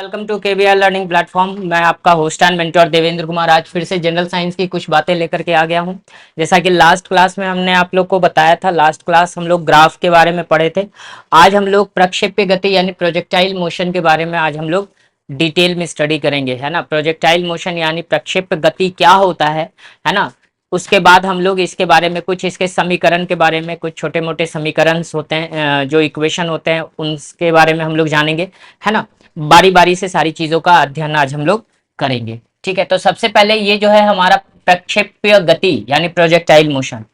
Welcome to KVR learning platform. मैं आपका host and mentor Devendra Kumar आज फिर से जनरल साइंस की कुछ बातें लेकर के आ गया हूं। जैसा कि लास्ट क्लास में हमने आप लोग को बताया था, लास्ट क्लास हम लोग ग्राफ के बारे में पढ़े थे। आज हम लोग प्रक्षेप्य गति यानी प्रोजेक्टाइल मोशन के बारे में आज हम लोग डिटेल में स्टडी करेंगे, है ना। प्रोजेक्टाइल मोशन यानी प्रक्षेप्य गति क्या होता है ना। उसके बाद हम लोग इसके बारे में कुछ इसके समीकरण के बारे में, कुछ छोटे मोटे समीकरण होते हैं, जो इक्वेशन होते हैं उनके बारे में हम लोग जानेंगे, है ना। बारी बारी से सारी चीजों का अध्ययन आज हम लोग करेंगे। ठीक है, तो सबसे पहले ये जो है हमारा प्रक्षेप्य गति यानी प्रोजेक्टाइल मोशन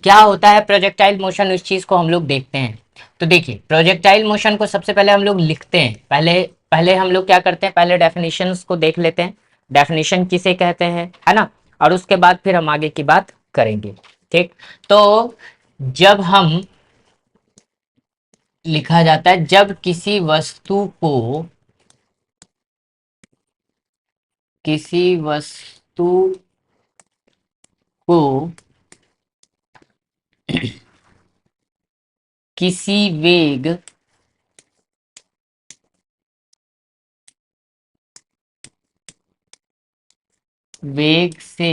क्या होता है। प्रोजेक्टाइल मोशन उस चीज को हम लोग देखते हैं। तो देखिए, प्रोजेक्टाइल मोशन को सबसे पहले हम लोग लिखते हैं। पहले पहले हम लोग क्या करते हैं, पहले डेफिनेशंस को देख लेते हैं, डेफिनेशन किसे कहते हैं, है ना। और उसके बाद फिर हम आगे की बात करेंगे। ठीक, तो जब हम लिखा जाता है, जब किसी वस्तु को किसी वेग से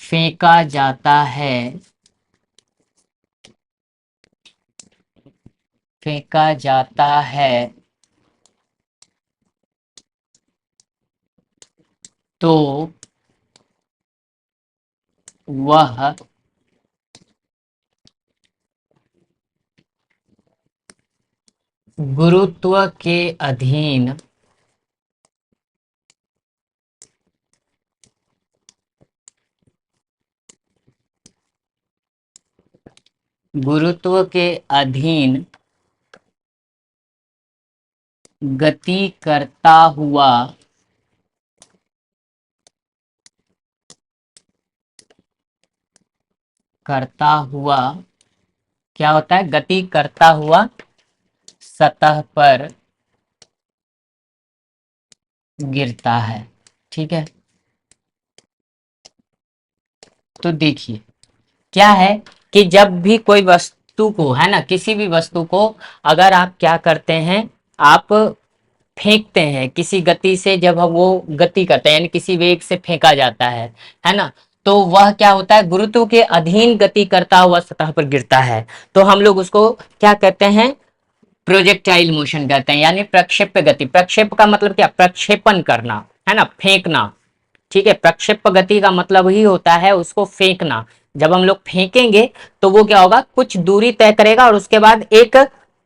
फेंका जाता है, फेंका जाता है तो वह गुरुत्व के अधीन गुरुत्व के अधीन गति करता हुआ क्या होता है, गति करता हुआ सतह पर गिरता है। ठीक है, तो देखिए क्या है कि जब भी कोई वस्तु को, है ना, किसी भी वस्तु को अगर आप क्या करते हैं, आप फेंकते हैं किसी गति से, जब हम वो गति करते हैं यानी किसी वेग से फेंका जाता है ना, तो वह क्या होता है, गुरुत्व के अधीन गति करता हुआ सतह पर गिरता है। तो हम लोग उसको क्या कहते हैं, प्रोजेक्टाइल मोशन कहते हैं, यानी प्रक्षेप्य गति। प्रक्षेप का मतलब क्या, प्रक्षेपण करना, है ना, फेंकना। ठीक है, प्रक्षेप गति का मतलब ही होता है उसको फेंकना। जब हम लोग फेंकेंगे तो वो क्या होगा, कुछ दूरी तय करेगा और उसके बाद एक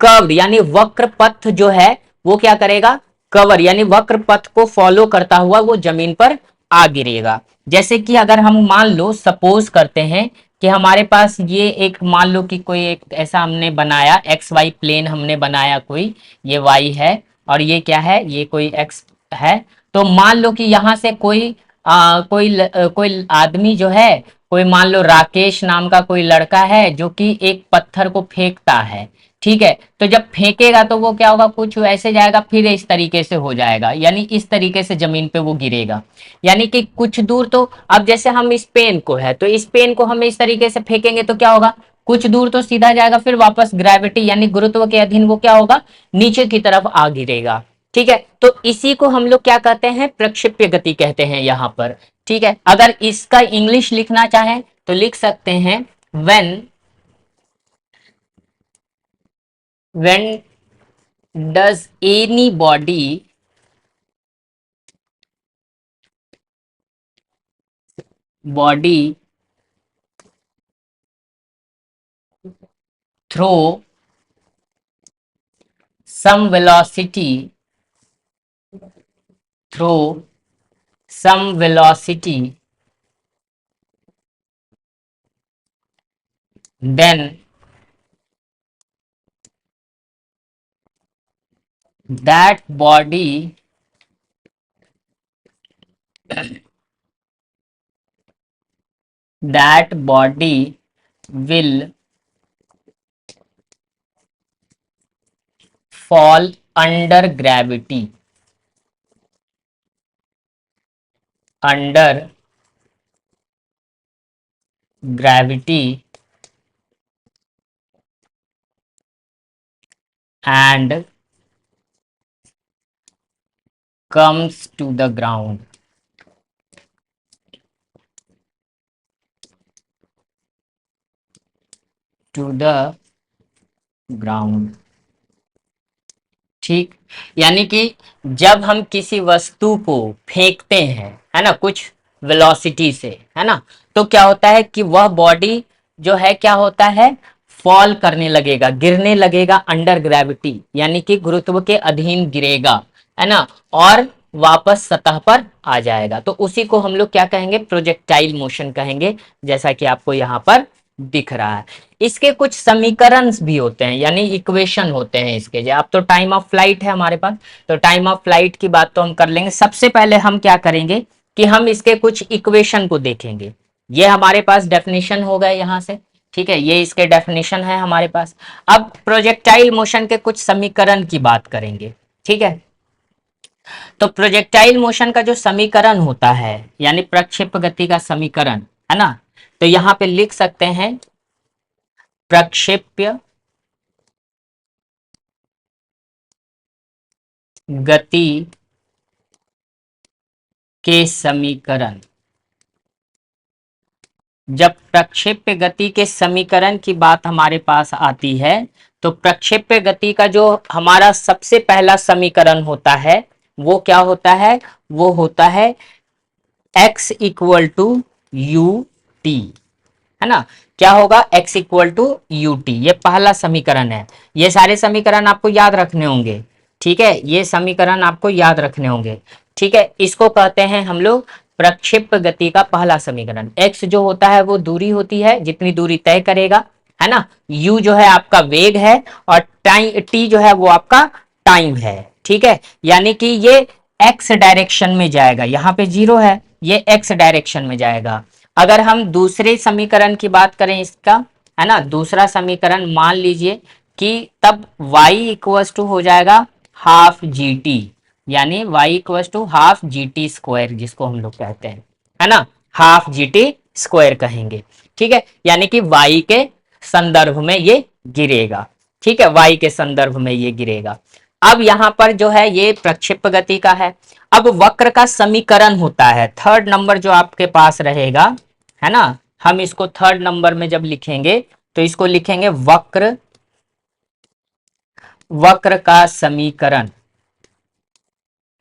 कर्व यानी वक्र पथ जो है वो क्या करेगा, कवर यानी वक्र पथ को फॉलो करता हुआ वो जमीन पर आ गिरेगा। जैसे कि अगर हम मान लो, सपोज करते हैं कि हमारे पास ये एक, मान लो कि कोई एक ऐसा हमने बनाया, एक्स वाई प्लेन हमने बनाया कोई, ये वाई है और ये क्या है, ये कोई एक्स है। तो मान लो कि यहाँ से कोई आदमी जो है, कोई मान लो राकेश नाम का कोई लड़का है जो कि एक पत्थर को फेंकता है। ठीक है, तो जब फेंकेगा तो वो क्या होगा, कुछ ऐसे जाएगा फिर इस तरीके से हो जाएगा, यानी इस तरीके से जमीन पे वो गिरेगा। यानी कि कुछ दूर तो, अब जैसे हम इस पेन को है तो इस पेन को हम इस तरीके से फेंकेंगे तो क्या होगा, कुछ दूर तो सीधा जाएगा, फिर वापस ग्रेविटी यानी गुरुत्व के अधीन वो क्या होगा, नीचे की तरफ आ गिरेगा। ठीक है, तो इसी को हम लोग क्या कहते हैं, प्रक्षेप्य गति कहते हैं यहां पर। ठीक है, अगर इसका इंग्लिश लिखना चाहें तो लिख सकते हैं, when when does anybody throw some velocity through some velocity, then that body that body will fall under gravity, under gravity, and comes to the ground, to the ground। ठीक, यानी कि जब हम किसी वस्तु को फेंकते हैं, है ना, कुछ वेलोसिटी से, है ना, तो क्या होता है कि वह बॉडी जो है क्या होता है, फॉल करने लगेगा, गिरने लगेगा अंडर ग्रेविटी, यानी कि गुरुत्व के अधीन गिरेगा, है ना, और वापस सतह पर आ जाएगा। तो उसी को हम लोग क्या कहेंगे, प्रोजेक्टाइल मोशन कहेंगे, जैसा कि आपको यहाँ पर दिख रहा है। इसके कुछ समीकरण भी होते हैं, यानी इक्वेशन होते हैं इसके। जो अब तो टाइम ऑफ फ्लाइट है हमारे पास, तो टाइम ऑफ फ्लाइट की बात तो हम कर लेंगे। सबसे पहले हम क्या करेंगे कि हम इसके कुछ इक्वेशन को देखेंगे। ये हमारे पास डेफिनेशन हो गए यहाँ से, ठीक है, ये इसके डेफिनेशन है हमारे पास। अब प्रोजेक्टाइल मोशन के कुछ समीकरण की बात करेंगे, ठीक है। तो प्रोजेक्टाइल मोशन का जो समीकरण होता है, यानी प्रक्षेप गति का समीकरण, है ना, तो यहाँ पे लिख सकते हैं प्रक्षेप्य गति के समीकरण। जब प्रक्षेप्य गति के समीकरण की बात हमारे पास आती है, तो प्रक्षेप्य गति का जो हमारा सबसे पहला समीकरण होता है वो क्या होता है, वो होता है x equal to u t, है ना। क्या होगा, x equal to u t, ये पहला समीकरण है। ये सारे समीकरण आपको याद रखने होंगे, ठीक है, ये समीकरण आपको याद रखने होंगे, ठीक है। इसको कहते हैं हम लोग प्रक्षेप्य गति का पहला समीकरण। x जो होता है वो दूरी होती है, जितनी दूरी तय करेगा, है ना। u जो है आपका वेग है, और टाइम t जो है वो आपका टाइम है, ठीक है। यानी कि ये x डायरेक्शन में जाएगा, यहाँ पे जीरो है, ये x डायरेक्शन में जाएगा। अगर हम दूसरे समीकरण की बात करें इसका, है ना, दूसरा समीकरण मान लीजिए कि तब y इक्वल टू हो जाएगा हाफ जी टी, यानी y equal to half g t square, जिसको हम लोग कहते हैं, है ना, हाफ जी टी स्क्वायर कहेंगे, ठीक है। यानी कि y के संदर्भ में ये गिरेगा, ठीक है, y के संदर्भ में ये गिरेगा। अब यहां पर जो है ये प्रक्षेप गति का है। अब वक्र का समीकरण होता है, थर्ड नंबर जो आपके पास रहेगा, है ना, हम इसको थर्ड नंबर में जब लिखेंगे तो इसको लिखेंगे वक्र, वक्र का समीकरण,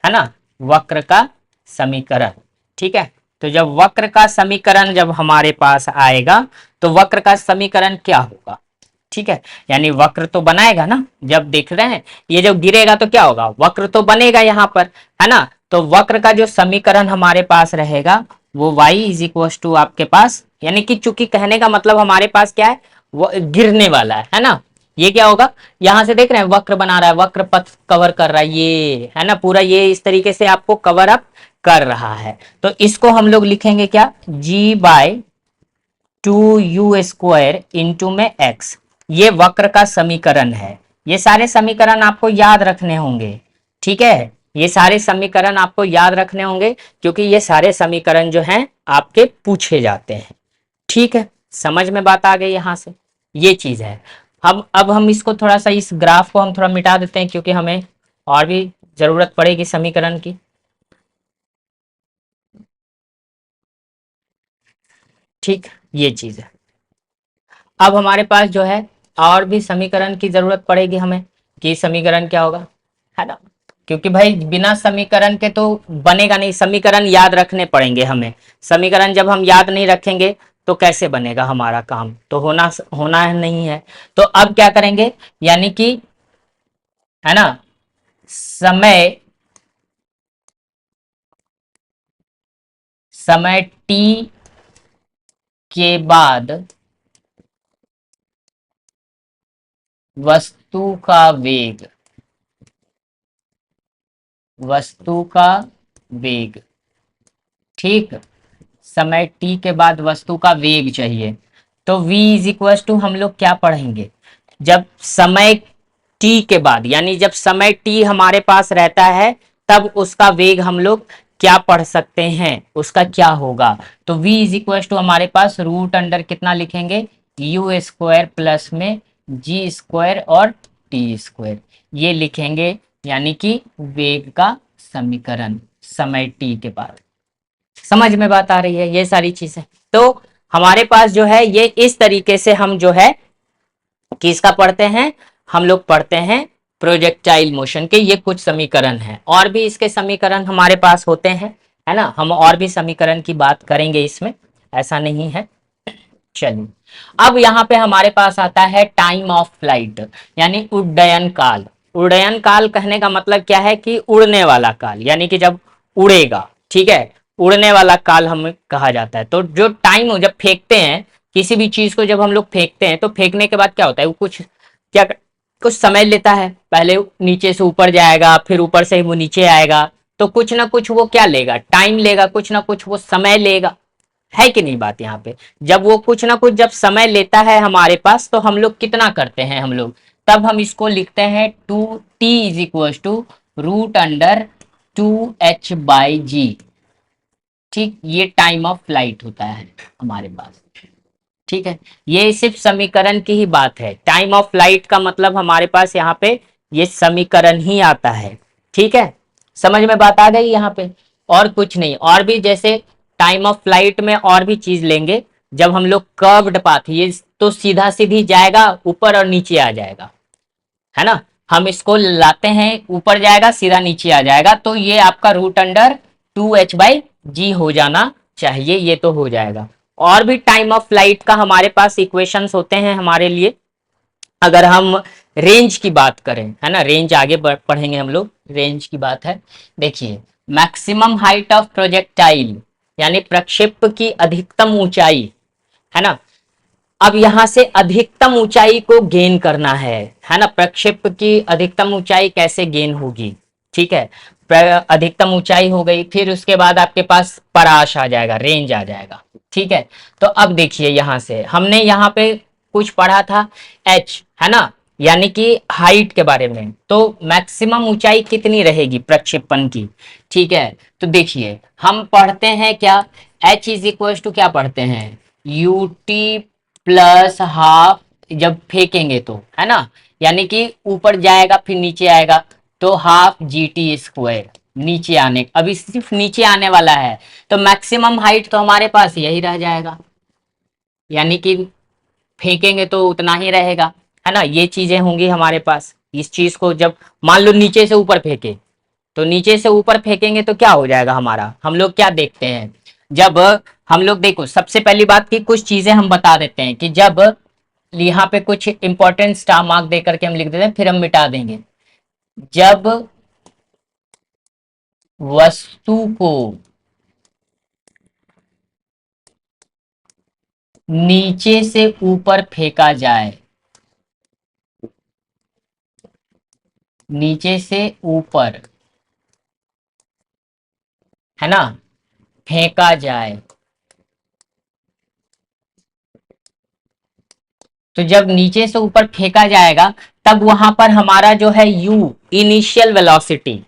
है ना, वक्र का समीकरण, ठीक है। तो जब वक्र का समीकरण जब हमारे पास आएगा तो वक्र का समीकरण क्या होगा, ठीक है, यानी वक्र तो बनाएगा ना, जब देख रहे हैं ये जब गिरेगा तो क्या होगा, वक्र तो बनेगा यहाँ पर, है ना। तो वक्र का जो समीकरण हमारे पास रहेगा वो y इज इक्वल टू आपके पास, यानी कि चूंकि कहने का मतलब हमारे पास क्या है, वो गिरने वाला है ना। ये क्या होगा, यहां से देख रहे हैं वक्र बना रहा है, वक्र पथ कवर कर रहा है, ये है ना, पूरा ये इस तरीके से आपको कवर अप कर रहा है। तो इसको हम लोग लिखेंगे क्या, g by two you square into में x, ये वक्र का समीकरण है। ये सारे समीकरण आपको याद रखने होंगे, ठीक है, ये सारे समीकरण आपको याद रखने होंगे, क्योंकि ये सारे समीकरण जो हैं आपके पूछे जाते हैं, ठीक है। समझ में बात आ गई यहां से, ये चीज है। अब हम इसको थोड़ा सा, इस ग्राफ को हम थोड़ा मिटा देते हैं, क्योंकि हमें और भी जरूरत पड़ेगी समीकरण की, ठीक, ये चीज है। अब हमारे पास जो है और भी समीकरण की जरूरत पड़ेगी हमें, कि समीकरण क्या होगा, है ना, क्योंकि भाई बिना समीकरण के तो बनेगा नहीं, समीकरण याद रखने पड़ेंगे हमें। समीकरण जब हम याद नहीं रखेंगे तो कैसे बनेगा हमारा काम, तो होना होना नहीं है। तो अब क्या करेंगे, यानी कि, है ना, समय, समय t के बाद वस्तु का वेग, वस्तु का वेग, ठीक, समय t के बाद वस्तु का वेग चाहिए। तो v इज इक्वल टू हम लोग क्या पढ़ेंगे, जब समय t के बाद, यानी जब समय t हमारे पास रहता है तब उसका वेग हम लोग क्या पढ़ सकते हैं, उसका क्या होगा। तो v इज इक्वल टू हमारे पास रूट अंडर कितना लिखेंगे, यू स्क्वायर प्लस में जी स्क्वायर और टी स्क्वायर, ये लिखेंगे, यानी कि वेग का समीकरण समय t के बाद। समझ में बात आ रही है ये सारी चीजें। तो हमारे पास जो है ये इस तरीके से हम जो है किसका पढ़ते हैं, हम लोग पढ़ते हैं प्रोजेक्टाइल मोशन के ये कुछ समीकरण हैं। और भी इसके समीकरण हमारे पास होते हैं, है ना, हम और भी समीकरण की बात करेंगे इसमें, ऐसा नहीं है। चलिए अब यहाँ पे हमारे पास आता है टाइम ऑफ फ्लाइट, यानी उड्डयन काल। उड्डयन काल कहने का मतलब क्या है कि उड़ने वाला काल, यानी कि जब उड़ेगा, ठीक है, उड़ने वाला काल हमें कहा जाता है। तो जो टाइम हो, जब फेंकते हैं किसी भी चीज को, जब हम लोग फेंकते हैं तो फेंकने के बाद क्या होता है, वो कुछ क्या कुछ समय लेता है, पहले नीचे से ऊपर जाएगा, फिर ऊपर से वो नीचे आएगा, तो कुछ ना कुछ वो क्या लेगा, टाइम लेगा, कुछ ना कुछ वो समय लेगा, है कि नहीं बात यहाँ पे। जब वो कुछ ना कुछ जब समय लेता है हमारे पास, तो हम लोग कितना करते हैं, हम लोग तब हम इसको लिखते हैं 2t = √2h/g। ठीक, ये टाइम ऑफ फ्लाइट होता है हमारे पास। ठीक है, ये सिर्फ समीकरण की ही बात है, टाइम ऑफ फ्लाइट का मतलब हमारे पास यहाँ पे ये समीकरण ही आता है। ठीक है, समझ में बात आ गई यहाँ पे, और कुछ नहीं। और भी जैसे टाइम ऑफ फ्लाइट में और भी चीज लेंगे, जब हम लोग कर्व्ड पाथ, ये तो सीधा सीधी जाएगा, ऊपर और नीचे आ जाएगा, है ना, हम इसको लाते हैं, ऊपर जाएगा सीधा नीचे आ जाएगा, तो ये आपका √2h/g हो जाना चाहिए, ये तो हो जाएगा। और भी टाइम ऑफ फ्लाइट का हमारे पास इक्वेशंस होते हैं हमारे लिए। अगर हम रेंज की बात करें, है ना, रेंज आगे पढ़ेंगे हम लोग, रेंज की बात है। देखिए, मैक्सिमम हाइट ऑफ प्रोजेक्टाइल, यानी प्रक्षेप की अधिकतम ऊंचाई, है ना। अब यहां से अधिकतम ऊंचाई को गेन करना है ना, प्रक्षेप की अधिकतम ऊंचाई कैसे गेन होगी, ठीक है। अधिकतम ऊंचाई हो गई, फिर उसके बाद आपके पास परास आ जाएगा, रेंज आ जाएगा, ठीक है। तो अब देखिए यहां से हमने यहाँ पे कुछ पढ़ा था एच, है ना, यानी कि हाइट के बारे में। तो मैक्सिमम ऊंचाई कितनी रहेगी प्रक्षेपण की, ठीक है। तो देखिए हम पढ़ते हैं क्या, H = क्या पढ़ते हैं, ut प्लस हाफ, जब फेंकेंगे तो, है ना, यानी कि ऊपर जाएगा फिर नीचे आएगा, तो ½ GT², नीचे आने, अभी सिर्फ नीचे आने वाला है, तो मैक्सिमम हाइट तो हमारे पास यही रह जाएगा, यानी कि फेंकेंगे तो उतना ही रहेगा, है ना। ये चीजें होंगी हमारे पास। इस चीज को जब मान लो नीचे से ऊपर फेंके, तो नीचे से ऊपर फेंकेंगे तो क्या हो जाएगा हमारा, हम लोग क्या देखते हैं, जब हम लोग देखो, सबसे पहली बात की कुछ चीजें हम बता देते हैं कि जब यहाँ पे कुछ इंपॉर्टेंट स्टार मार्क दे करके हम लिख देते हैं, फिर हम मिटा देंगे। जब वस्तु को नीचे से ऊपर फेंका जाए, नीचे से ऊपर, है ना, फेंका जाए, तो जब नीचे से ऊपर फेंका जाएगा, तब वहां पर हमारा जो है u, इनिशियल वेलोसिटी,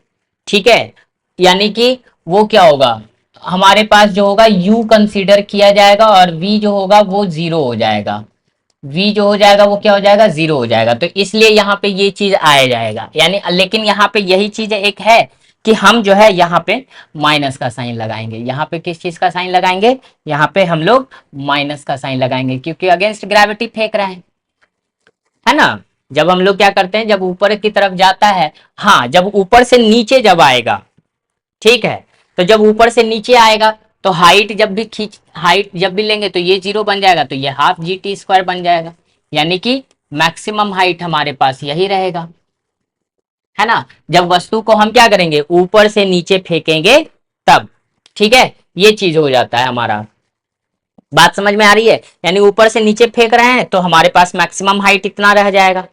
ठीक है, यानी कि वो क्या होगा, हमारे पास जो होगा u कंसीडर किया जाएगा, और v जो होगा वो 0 हो जाएगा, v जो हो जाएगा वो क्या हो जाएगा, 0 हो जाएगा। तो इसलिए यहाँ पे ये चीज आया जाएगा, यानी लेकिन यहाँ पे यही चीज एक है कि हम जो है यहाँ पे माइनस का साइन लगाएंगे, यहाँ पे किस चीज का साइन लगाएंगे, यहाँ पे हम लोग माइनस का साइन लगाएंगे, क्योंकि अगेंस्ट ग्रेविटी फेंक रहे हैं, है ना। जब हम लोग क्या करते हैं, जब ऊपर की तरफ जाता है, हाँ, जब ऊपर से नीचे जब आएगा, ठीक है, तो जब ऊपर से नीचे आएगा, तो हाइट जब भी हाइट जब भी लेंगे तो ये 0 बन जाएगा, तो ये ½ GT² बन जाएगा, यानी कि मैक्सिमम हाइट हमारे पास यही रहेगा, है ना। जब वस्तु को हम क्या करेंगे, ऊपर से नीचे फेंकेंगे तब, ठीक है, ये चीज हो जाता है हमारा। बात समझ में आ रही है, यानी ऊपर से नीचे फेंक रहे हैं तो हमारे पास मैक्सिमम हाइट इतना रह जाएगा,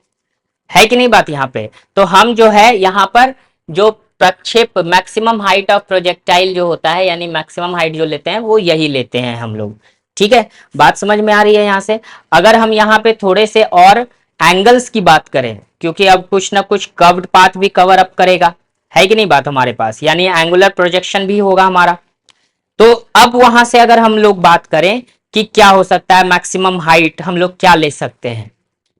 है कि नहीं बात यहाँ पे। तो हम जो है यहाँ पर जो प्रक्षेप मैक्सिमम हाइट ऑफ प्रोजेक्टाइल जो होता है, यानी मैक्सिमम हाइट जो लेते हैं वो यही लेते हैं हम लोग, ठीक है। बात समझ में आ रही है यहाँ से। अगर हम यहाँ पे थोड़े से और एंगल्स की बात करें, क्योंकि अब कुछ ना कुछ कर्व्ड पाथ भी कवर अप करेगा, है कि नहीं बात हमारे पास, यानी एंगुलर प्रोजेक्शन भी होगा हमारा। तो अब वहां से अगर हम लोग बात करें कि क्या हो सकता है, मैक्सिमम हाइट हम लोग क्या ले सकते हैं,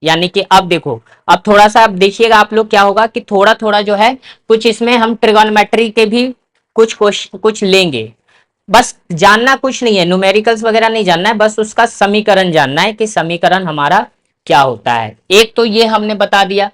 यानी कि अब देखो, अब थोड़ा सा अब देखिएगा आप लोग, क्या होगा कि थोड़ा थोड़ा जो है कुछ इसमें हम ट्रिगोनोमेट्री के भी कुछ लेंगे। बस जानना कुछ नहीं है, न्यूमेरिकल्स वगैरह नहीं जानना है, बस उसका समीकरण जानना है कि समीकरण हमारा क्या होता है। एक तो ये हमने बता दिया,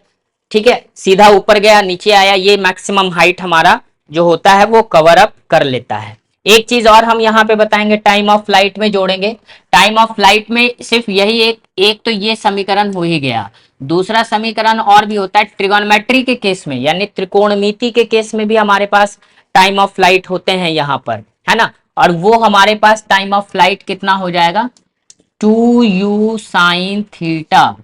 ठीक है, सीधा ऊपर गया नीचे आया, ये मैक्सिमम हाइट हमारा जो होता है वो कवर अप कर लेता है। एक चीज और हम यहाँ पे बताएंगे, टाइम ऑफ फ्लाइट में जोड़ेंगे। टाइम ऑफ फ्लाइट में सिर्फ यही एक एक तो ये समीकरण हो ही गया। दूसरा समीकरण और भी होता है ट्रिगोनोमेट्री के केस में, यानी त्रिकोणमिति के केस में भी हमारे पास टाइम ऑफ फ्लाइट होते हैं यहाँ पर, है ना। और वो हमारे पास टाइम ऑफ फ्लाइट कितना हो जाएगा, 2u sin थीटा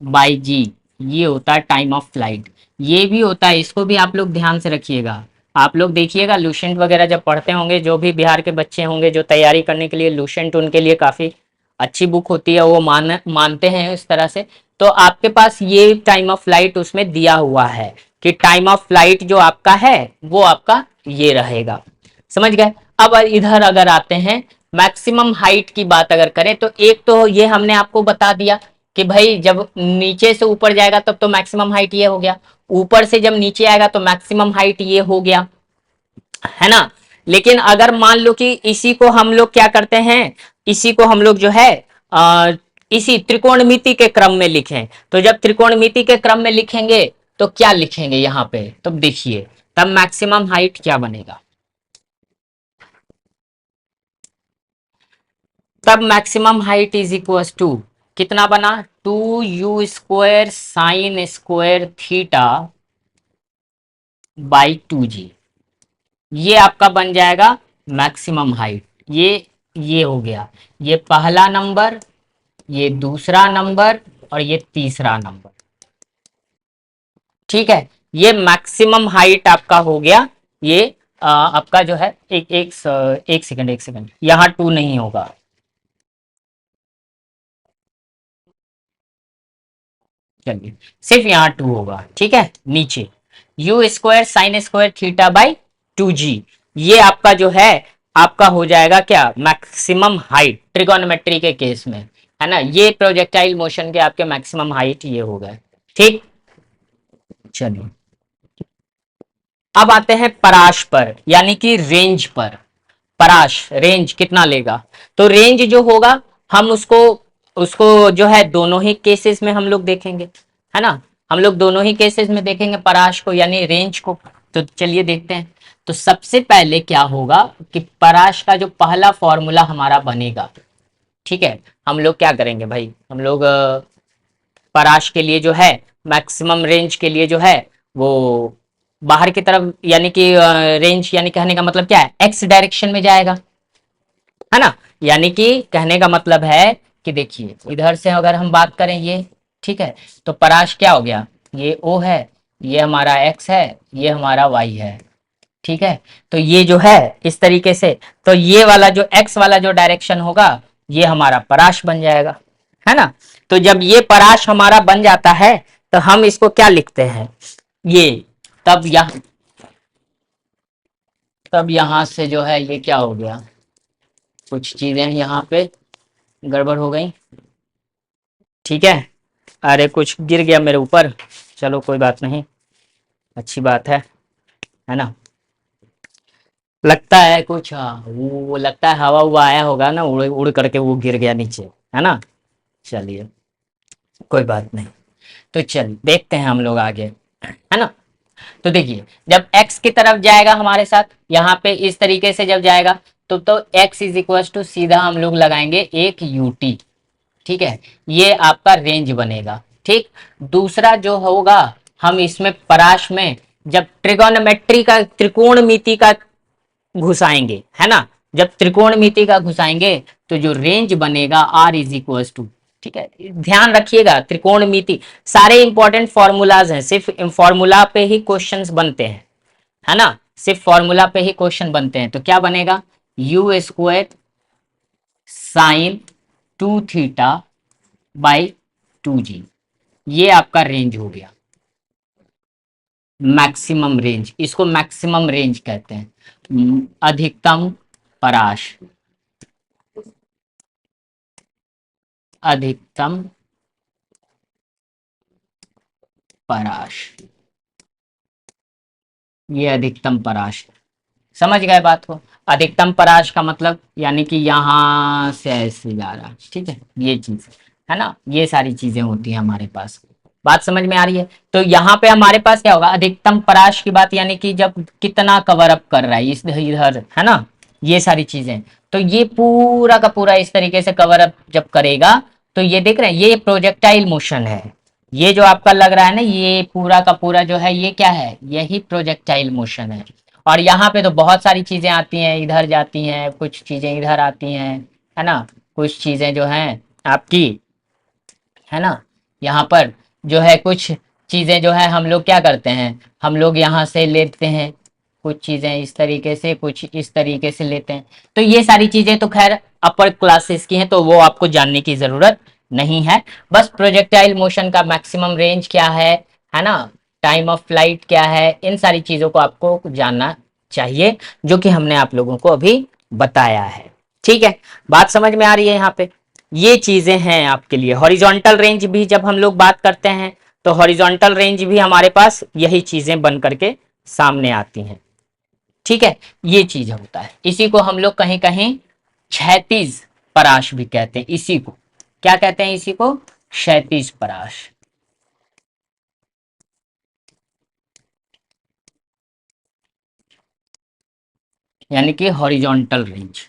बाई जी, ये होता है टाइम ऑफ फ्लाइट। ये भी होता है, इसको भी आप लोग ध्यान से रखिएगा। आप लोग देखिएगा लूसेंट वगैरह जब पढ़ते होंगे, जो भी बिहार के बच्चे होंगे जो तैयारी करने के लिए, लूसेंट उनके लिए काफी अच्छी बुक होती है, वो मानते हैं इस तरह से। तो आपके पास ये टाइम ऑफ फ्लाइट उसमें दिया हुआ है कि टाइम ऑफ फ्लाइट जो आपका है वो आपका ये रहेगा, समझ गए। अब इधर अगर आते हैं मैक्सिमम हाइट की बात अगर करें, तो एक तो ये हमने आपको बता दिया कि भाई जब नीचे से ऊपर जाएगा तब तो मैक्सिमम हाइट ये हो गया, ऊपर से जब नीचे आएगा तो मैक्सिमम हाइट ये हो गया, है ना। लेकिन अगर मान लो कि इसी को हम लोग क्या करते हैं, इसी को हम लोग जो है आ, इसी त्रिकोणमिति के क्रम में लिखें, तो जब त्रिकोणमिति के क्रम में लिखेंगे तो क्या लिखेंगे यहाँ पे, तो देखिए तब मैक्सिमम हाइट क्या बनेगा, तब maximum height is equal to कितना बना, 2u² sin² theta by 2g, ये आपका बन जाएगा मैक्सिमम हाइट। ये हो गया, ये पहला नंबर, ये दूसरा नंबर, और ये तीसरा नंबर, ठीक है। ये मैक्सिमम हाइट आपका हो गया। ये आपका जो है एक सेकंड, यहाँ टू नहीं होगा, चलिए सिर्फ यहाँ टू होगा, ठीक है। नीचे u² sin² theta by 2g, ये आपका जो है आपका हो जाएगा क्या, मैक्सिमम हाइट ट्रिगोनोमेट्री के केस में, है ना। ये प्रोजेक्टाइल मोशन के आपके मैक्सिमम हाइट ये हो गए, ठीक। चलिए अब आते हैं पराश पर, यानी कि रेंज पर। पराश रेंज कितना लेगा, तो रेंज जो होगा हम उसको उसको जो है दोनों ही केसेस में हम लोग देखेंगे, है ना। हम लोग दोनों ही केसेस में देखेंगे पराश को यानी रेंज को। तो चलिए देखते हैं। तो सबसे पहले क्या होगा कि पराश का जो पहला फॉर्मूला हमारा बनेगा, ठीक है, हम लोग क्या करेंगे भाई, हम लोग पराश के लिए जो है मैक्सिमम रेंज के लिए जो है वो बाहर की तरफ, यानी कि रेंज यानी कहने का मतलब क्या है, एक्स डायरेक्शन में जाएगा, है ना। यानी कि कहने का मतलब है कि देखिए इधर से अगर हम बात करें ये, ठीक है, तो पराश क्या हो गया, ये ओ है, ये हमारा एक्स है, ये हमारा वाई है, ठीक है। तो ये जो है इस तरीके से, तो ये वाला जो एक्स वाला जो डायरेक्शन होगा ये हमारा पराश बन जाएगा, है ना। तो जब ये पराश हमारा बन जाता है तो हम इसको क्या लिखते हैं, ये, तब यहाँ, तब यहाँ से जो है ये क्या हो गया, कुछ चीजें यहाँ पे गड़बड़ हो गई, ठीक है। अरे कुछ गिर गया मेरे ऊपर, चलो कोई बात नहीं, अच्छी बात है ना। लगता है कुछ, हाँ वो लगता है हवा हुआ आया होगा ना, उड़ उड़ करके वो गिर गया नीचे, है ना। चलिए कोई बात नहीं। तो चलिए देखते हैं हम लोग आगे, है ना। तो देखिए जब x की तरफ जाएगा हमारे साथ यहाँ पे इस तरीके से जब जाएगा, तो x इज इक्वल टू सीधा हम लोग लगाएंगे एक ut, ठीक है, ये आपका रेंज बनेगा, ठीक। दूसरा जो होगा, हम इसमें पराश में जब ट्रिगोनोमेट्री का त्रिकोणमिति का घुसाएंगे, है ना, जब त्रिकोणमिति का घुसाएंगे तो जो रेंज बनेगा r इज इक्वल टू, ठीक है। ध्यान रखिएगा त्रिकोणमिति सारे इंपॉर्टेंट फॉर्मूलाज हैं, सिर्फ फॉर्मूला पे ही क्वेश्चंस बनते हैं, है ना, सिर्फ फॉर्मूला पे ही क्वेश्चन बनते हैं। तो क्या बनेगा, u² sin 2 theta by 2g, ये आपका रेंज हो गया, मैक्सिमम रेंज, इसको मैक्सिमम रेंज कहते हैं, अधिकतम पराश, अधिकतम पराश, ये अधिकतम पराश। समझ गए बात को? अधिकतम पराश का मतलब यानी कि यहाँ से ऐसे जा रहा है, ठीक है, ये चीज है ना, ये सारी चीजें होती हैं हमारे पास। बात समझ में आ रही है? तो यहाँ पे हमारे पास क्या होगा, अधिकतम पराश की बात, यानी कि जब कितना कवर अप कर रहा है इस इधर, है ना, ये सारी चीजें। तो ये पूरा का पूरा इस तरीके से कवर अप जब करेगा, तो ये देख रहे हैं, ये प्रोजेक्टाइल मोशन है। ये जो आपका लग रहा है ना, ये पूरा का पूरा जो है, ये क्या है, यही प्रोजेक्टाइल मोशन है। और यहाँ पे तो बहुत सारी चीजें आती हैं, इधर जाती हैं, कुछ चीजें इधर आती हैं, है ना, कुछ चीजें जो हैं आपकी, है ना, यहाँ पर जो है कुछ चीजें जो है हम लोग क्या करते हैं, हम लोग यहाँ से लेते हैं कुछ चीजें इस तरीके से, कुछ इस तरीके से लेते हैं। तो ये सारी चीजें तो खैर अपर क्लासेस की हैं, तो वो आपको जानने की जरूरत नहीं है। बस प्रोजेक्टाइल मोशन का मैक्सिमम रेंज क्या है ना, टाइम ऑफ फ्लाइट क्या है, इन सारी चीजों को आपको जानना चाहिए, जो कि हमने आप लोगों को अभी बताया है। ठीक है, बात समझ में आ रही है यहाँ पे? ये चीजें हैं आपके लिए। हॉरिजॉन्टल रेंज भी जब हम लोग बात करते हैं, तो हॉरिजॉन्टल रेंज भी हमारे पास यही चीजें बन करके सामने आती हैं। ठीक है, ये चीज होता है, इसी को हम लोग कहीं कहीं क्षैतिज पराश भी कहते हैं। इसी को क्या कहते हैं, इसी को क्षैतिज पराश, यानी कि हॉरिजॉन्टल रेंज।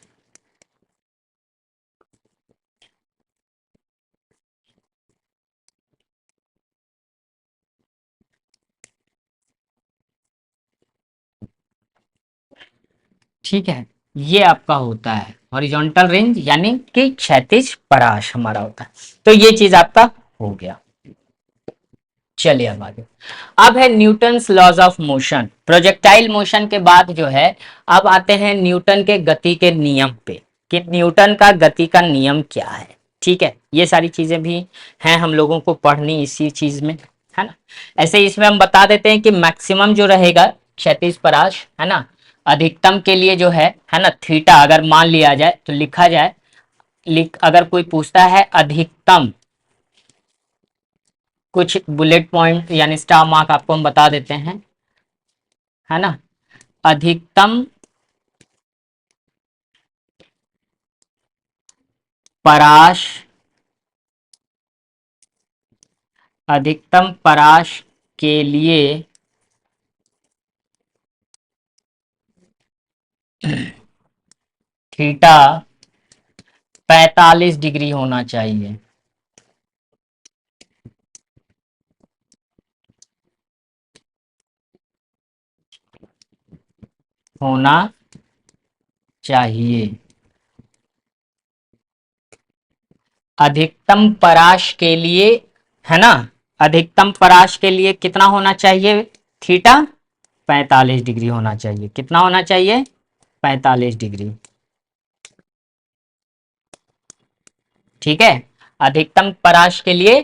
ठीक है, ये आपका होता है हॉरिजॉन्टल रेंज, यानी कि क्षैतिज पराश हमारा होता है। तो ये चीज आपका हो गया। चलिए अब आगे। अब है Newton's laws of motion. Projectile motion के बाद जो है, अब आते हैं न्यूटन के गति के नियम पे, कि न्यूटन का गति का नियम क्या है। ठीक है, ये सारी चीजें भी हैं हम लोगों को पढ़नी इसी चीज में, है ना। ऐसे इसमें हम बता देते हैं कि मैक्सिमम जो रहेगा क्षैतिज पराश, है ना, अधिकतम के लिए जो है ना, थीटा अगर मान लिया जाए तो लिखा जाए, अगर कोई पूछता है अधिकतम, कुछ बुलेट पॉइंट यानी स्टार मार्क आपको हम बता देते हैं, है ना। अधिकतम पराश, अधिकतम पराश के लिए थीटा 45 डिग्री होना चाहिए, होना चाहिए। अधिकतम पराश के लिए, है ना, अधिकतम पराश के लिए कितना होना चाहिए, थीटा 45 डिग्री होना चाहिए। कितना होना चाहिए, 45 डिग्री। ठीक है, अधिकतम पराश के लिए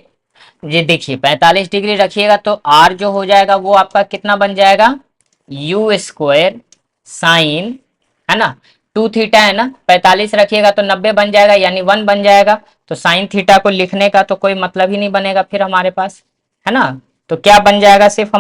ये देखिए 45 डिग्री रखिएगा, तो आर जो हो जाएगा वो आपका कितना बन जाएगा, यू स्क्वायर साइन, है ना, 2 थीटा है ना, 45 रखिएगा तो 90 बन जाएगा, यानी 1 बन जाएगा। तो साइन थीटा को लिखने का तो कोई मतलब ही नहीं बनेगा फिर हमारे पास, है ना। तो क्या बन जाएगा, सिर्फ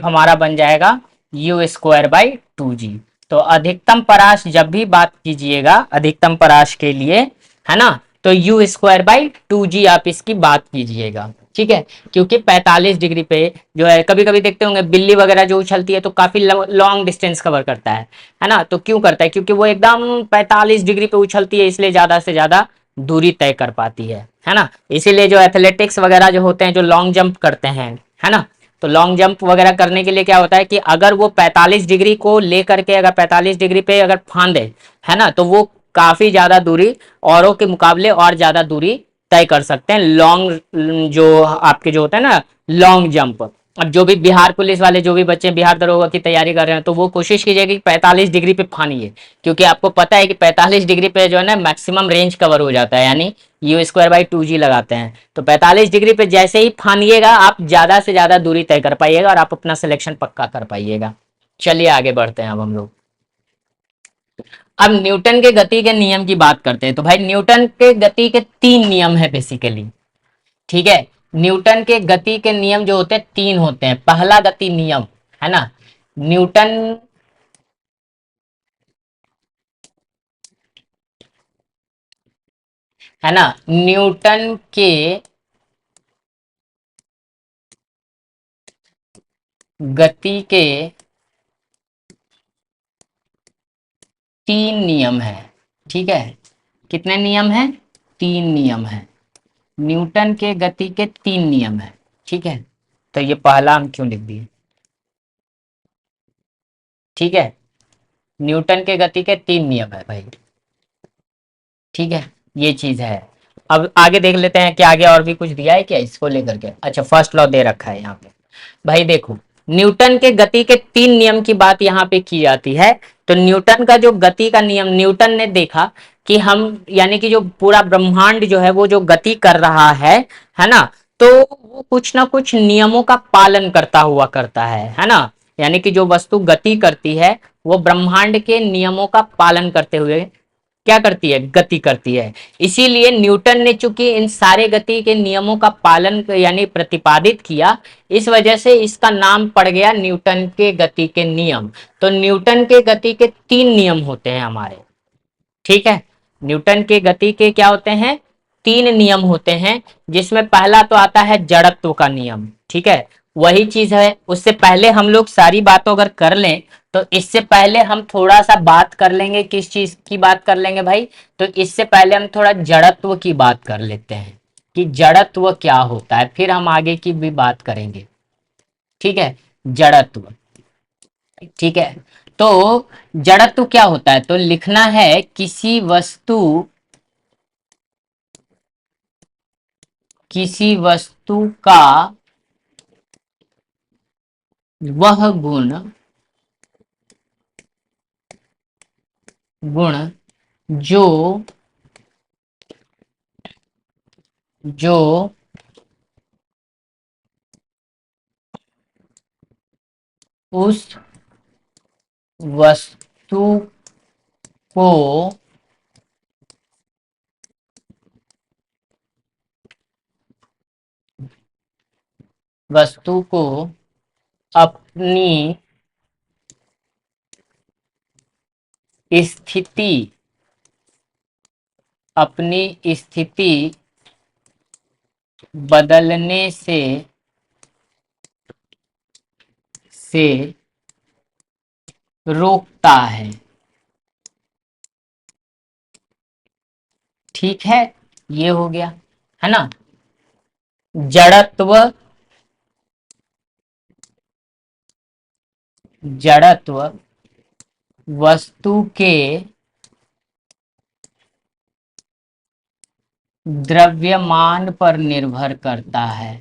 हमारा बन जाएगा यू स्क्वायर बाई 2 जी। तो अधिकतम पराश जब भी बात कीजिएगा अधिकतम पराश के लिए, है ना, तो यू स्क्वायर बाई 2 जी आप इसकी बात कीजिएगा। ठीक है, क्योंकि 45 डिग्री पे जो है, कभी कभी देखते होंगे बिल्ली वगैरह जो उछलती है तो काफी लॉन्ग डिस्टेंस कवर करता है ना। तो क्यों करता है, क्योंकि वो एकदम 45 डिग्री पे उछलती है, इसलिए ज्यादा से ज्यादा दूरी तय कर पाती है ना। इसीलिए जो एथलेटिक्स वगैरह जो होते हैं, जो लॉन्ग जंप करते हैं, है ना, तो लॉन्ग जंप वगैरह करने के लिए क्या होता है कि अगर वो 45 डिग्री को लेकर के, अगर 45 डिग्री पे अगर फांदे, है ना, तो वो काफी ज्यादा दूरी औरों के मुकाबले और ज्यादा दूरी तय कर सकते हैं। लॉन्ग जो आपके जो होता है ना, लॉन्ग जंप। अब जो भी बिहार पुलिस वाले, जो भी बच्चे बिहार दरोगा की तैयारी कर रहे हैं, तो वो कोशिश कीजिएगा कि 45 डिग्री पे फानिए, क्योंकि आपको पता है कि 45 डिग्री पे जो है ना मैक्सिमम रेंज कवर हो जाता है, यानी यू स्क्वायर बाई 2 जी लगाते हैं। तो 45 डिग्री पे जैसे ही फानिएगा, आप ज्यादा से ज्यादा दूरी तय कर पाइएगा और आप अपना सिलेक्शन पक्का कर पाइएगा। चलिए आगे बढ़ते हैं अब हम लोग। अब न्यूटन के गति के नियम की बात करते हैं। तो भाई न्यूटन के गति के 3 नियम है बेसिकली। ठीक है, न्यूटन के गति के नियम जो होते हैं तीन होते हैं। पहला गति नियम है ना, न्यूटन, है ना, न्यूटन के गति के तीन नियम है। ठीक है, कितने नियम हैं? तीन नियम है। न्यूटन के गति के तीन नियम है। ठीक है, तो ये पहला हम क्यों लिख दिए? ठीक है, न्यूटन के गति के तीन नियम है भाई। ठीक है, ये चीज है। अब आगे देख लेते हैं कि आगे और भी कुछ दिया है क्या इसको लेकर के। अच्छा, फर्स्ट लॉ दे रखा है यहाँ पे। भाई देखो, न्यूटन के गति के तीन नियम की बात यहाँ पे की जाती है। तो न्यूटन का जो गति का नियम, न्यूटन ने देखा कि हम, यानी कि जो पूरा ब्रह्मांड जो है वो जो गति कर रहा है ना, तो वो कुछ ना कुछ नियमों का पालन करता हुआ करता है ना। यानी कि जो वस्तु गति करती है वो ब्रह्मांड के नियमों का पालन करते हुए क्या करती है? गति करती है। इसीलिए न्यूटन ने चूंकि इन सारे गति के नियमों का पालन यानी प्रतिपादित किया, इस वजह से इसका नाम पड़ गया न्यूटन के गति के नियम। तो न्यूटन के गति के तीन नियम होते हैं हमारे। ठीक है, न्यूटन के गति के क्या होते हैं? तीन नियम होते हैं, जिसमें पहला तो आता है जड़त्व का नियम। ठीक है, वही चीज है। उससे पहले हम लोग सारी बातों अगर कर लें, तो इससे पहले हम थोड़ा सा बात कर लेंगे, किस चीज की बात कर लेंगे भाई? तो इससे पहले हम थोड़ा जड़त्व की बात कर लेते हैं कि जड़त्व क्या होता है, फिर हम आगे की भी बात करेंगे। ठीक है, जड़त्व। ठीक है, तो जड़त्व क्या होता है? तो लिखना है किसी वस्तु का वह गुण जो जो उस वस्तु को वस्तु को अपनी स्थिति अपनी स्थिति बदलने से रोकता है। ठीक है, ये हो गया, है ना। जड़त्व जड़त्व वस्तु के द्रव्यमान पर निर्भर करता है।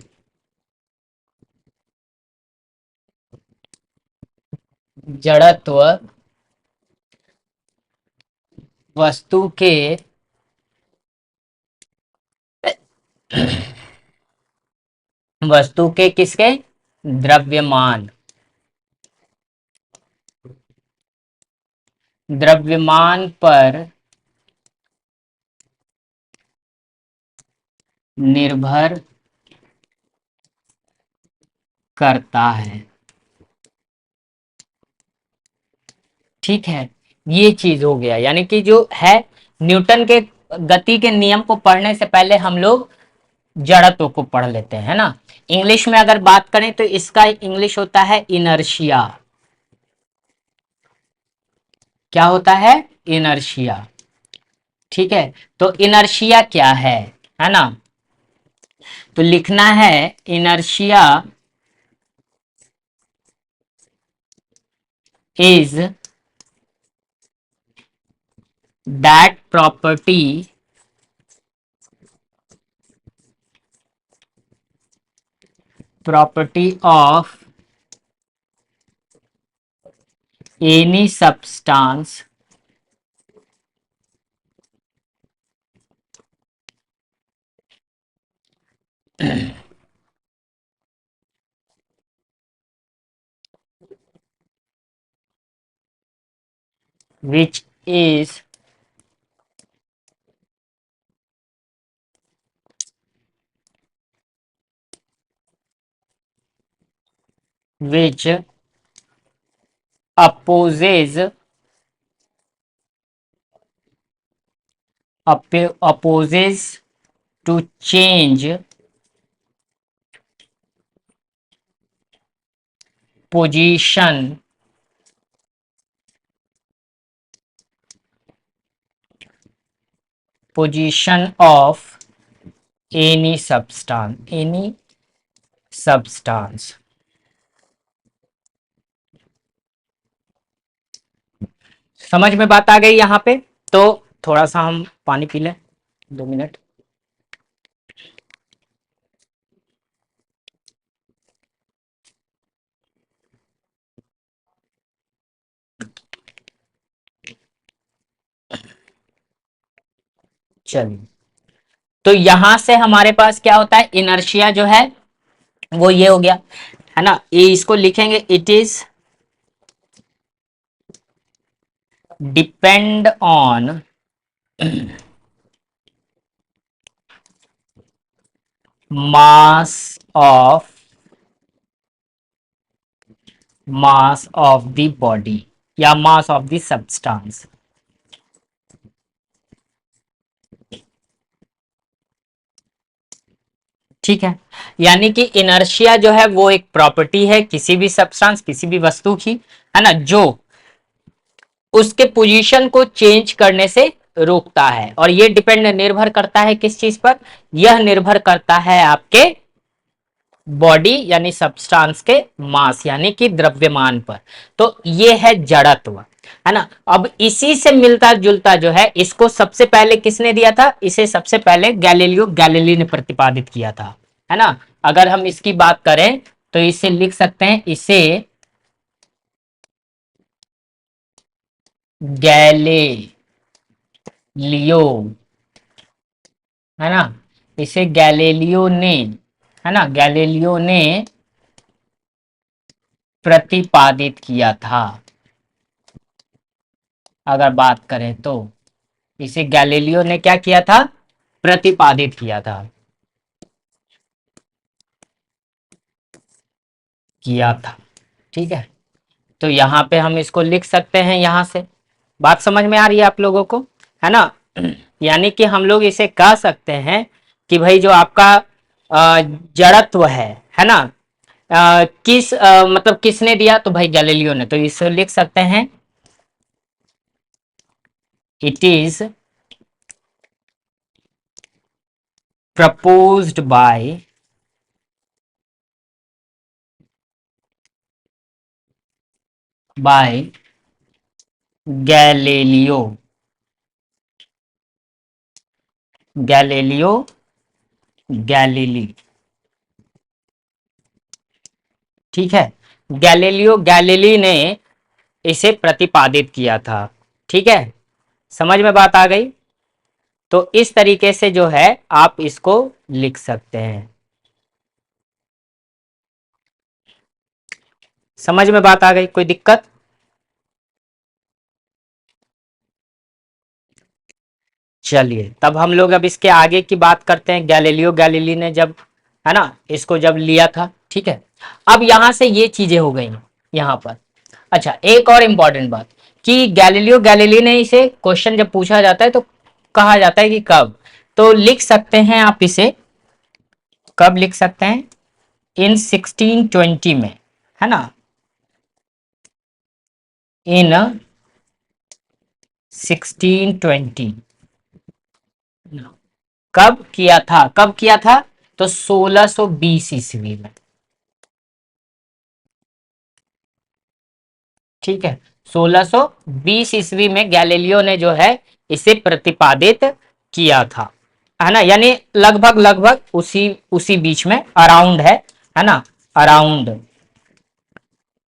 जड़त्व वस्तु के किसके? द्रव्यमान द्रव्यमान पर निर्भर करता है। ठीक है, ये चीज हो गया। यानी कि जो है, न्यूटन के गति के नियम को पढ़ने से पहले हम लोग जड़त्व को पढ़ लेते हैं ना। इंग्लिश में अगर बात करें तो इसका इंग्लिश होता है इनर्शिया। क्या होता है? इनर्शिया। ठीक है, तो इनर्शिया क्या है ना। तो लिखना है inertia is that property of any substance which is which opposes opposes to change position of any substance. समझ में बात आ गई यहाँ पे? तो थोड़ा सा हम पानी पी लें, 2 मिनट। चलिए, तो यहां से हमारे पास क्या होता है, इनर्शिया जो है वो ये हो गया, है ना। ये इसको लिखेंगे, it is depend on mass of the body या मास ऑफ द सब्सटेंस। ठीक है, यानी कि इनर्शिया जो है वो एक प्रॉपर्टी है किसी भी सब्सटेंस, किसी भी वस्तु की, है ना, जो उसके पोजीशन को चेंज करने से रोकता है। और ये डिपेंड निर्भर करता है किस चीज पर? यह निर्भर करता है आपके बॉडी यानी सब्सटेंस के मास यानी कि द्रव्यमान पर। तो ये है जड़त्व, है ना। अब इसी से मिलता जुलता जो है, इसको सबसे पहले किसने दिया था? इसे सबसे पहले गैलीलियो गैलीली ने प्रतिपादित किया था, है ना। अगर हम इसकी बात करें तो इसे लिख सकते हैं, इसे गैलीलियो, है ना, इसे गैलीलियो ने, है ना, गैलीलियो ने प्रतिपादित किया था। अगर बात करें तो इसे गैलीलियो ने क्या किया था? प्रतिपादित किया था। ठीक है, तो यहाँ पे हम इसको लिख सकते हैं यहां से। बात समझ में आ रही है आप लोगों को, है ना। यानी कि हम लोग इसे कह सकते हैं कि भाई जो आपका जड़त्व है ना, मतलब किसने दिया? तो भाई गैलीलियो ने। तो इसे लिख सकते हैं, it is proposed by Galileo Galileo Galilei. ठीक है, गैलीलियो गैलीली ने इसे प्रतिपादित किया था। ठीक है, समझ में बात आ गई? तो इस तरीके से जो है आप इसको लिख सकते हैं। समझ में बात आ गई? कोई दिक्कत? चलिए, तब हम लोग अब इसके आगे की बात करते हैं। गैलीलियो गैलीली ने जब, है ना, इसको जब लिया था, ठीक है। अब यहां से ये चीजें हो गई यहां पर। अच्छा, एक और इंपॉर्टेंट बात कि गैलीलियो गैलीली ने इसे, क्वेश्चन जब पूछा जाता है तो कहा जाता है कि कब, तो लिख सकते हैं आप इसे, कब लिख सकते हैं? इन 1620 में, है ना, इन 1620। कब किया था? कब किया था? तो 1620 ईस्वी में। ठीक है, 1620 ईस्वी में गैलीलियो ने जो है इसे प्रतिपादित किया था, है ना। यानी लगभग लगभग उसी उसी बीच में, अराउंड है ना, अराउंड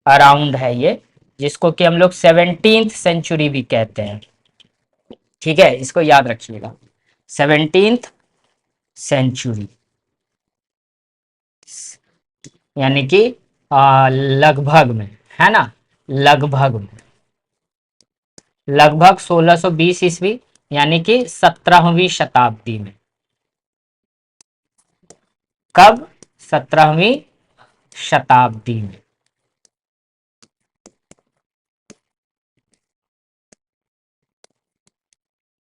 अराउंड है ये, जिसको कि हम लोग 17th सेंचुरी भी कहते हैं। ठीक है, इसको याद रखिएगा, 17th सेंचुरी, यानी कि लगभग में, है ना, लगभग में, लगभग 1620 ईस्वी, यानी कि 17वीं शताब्दी में। कब? 17वीं शताब्दी में।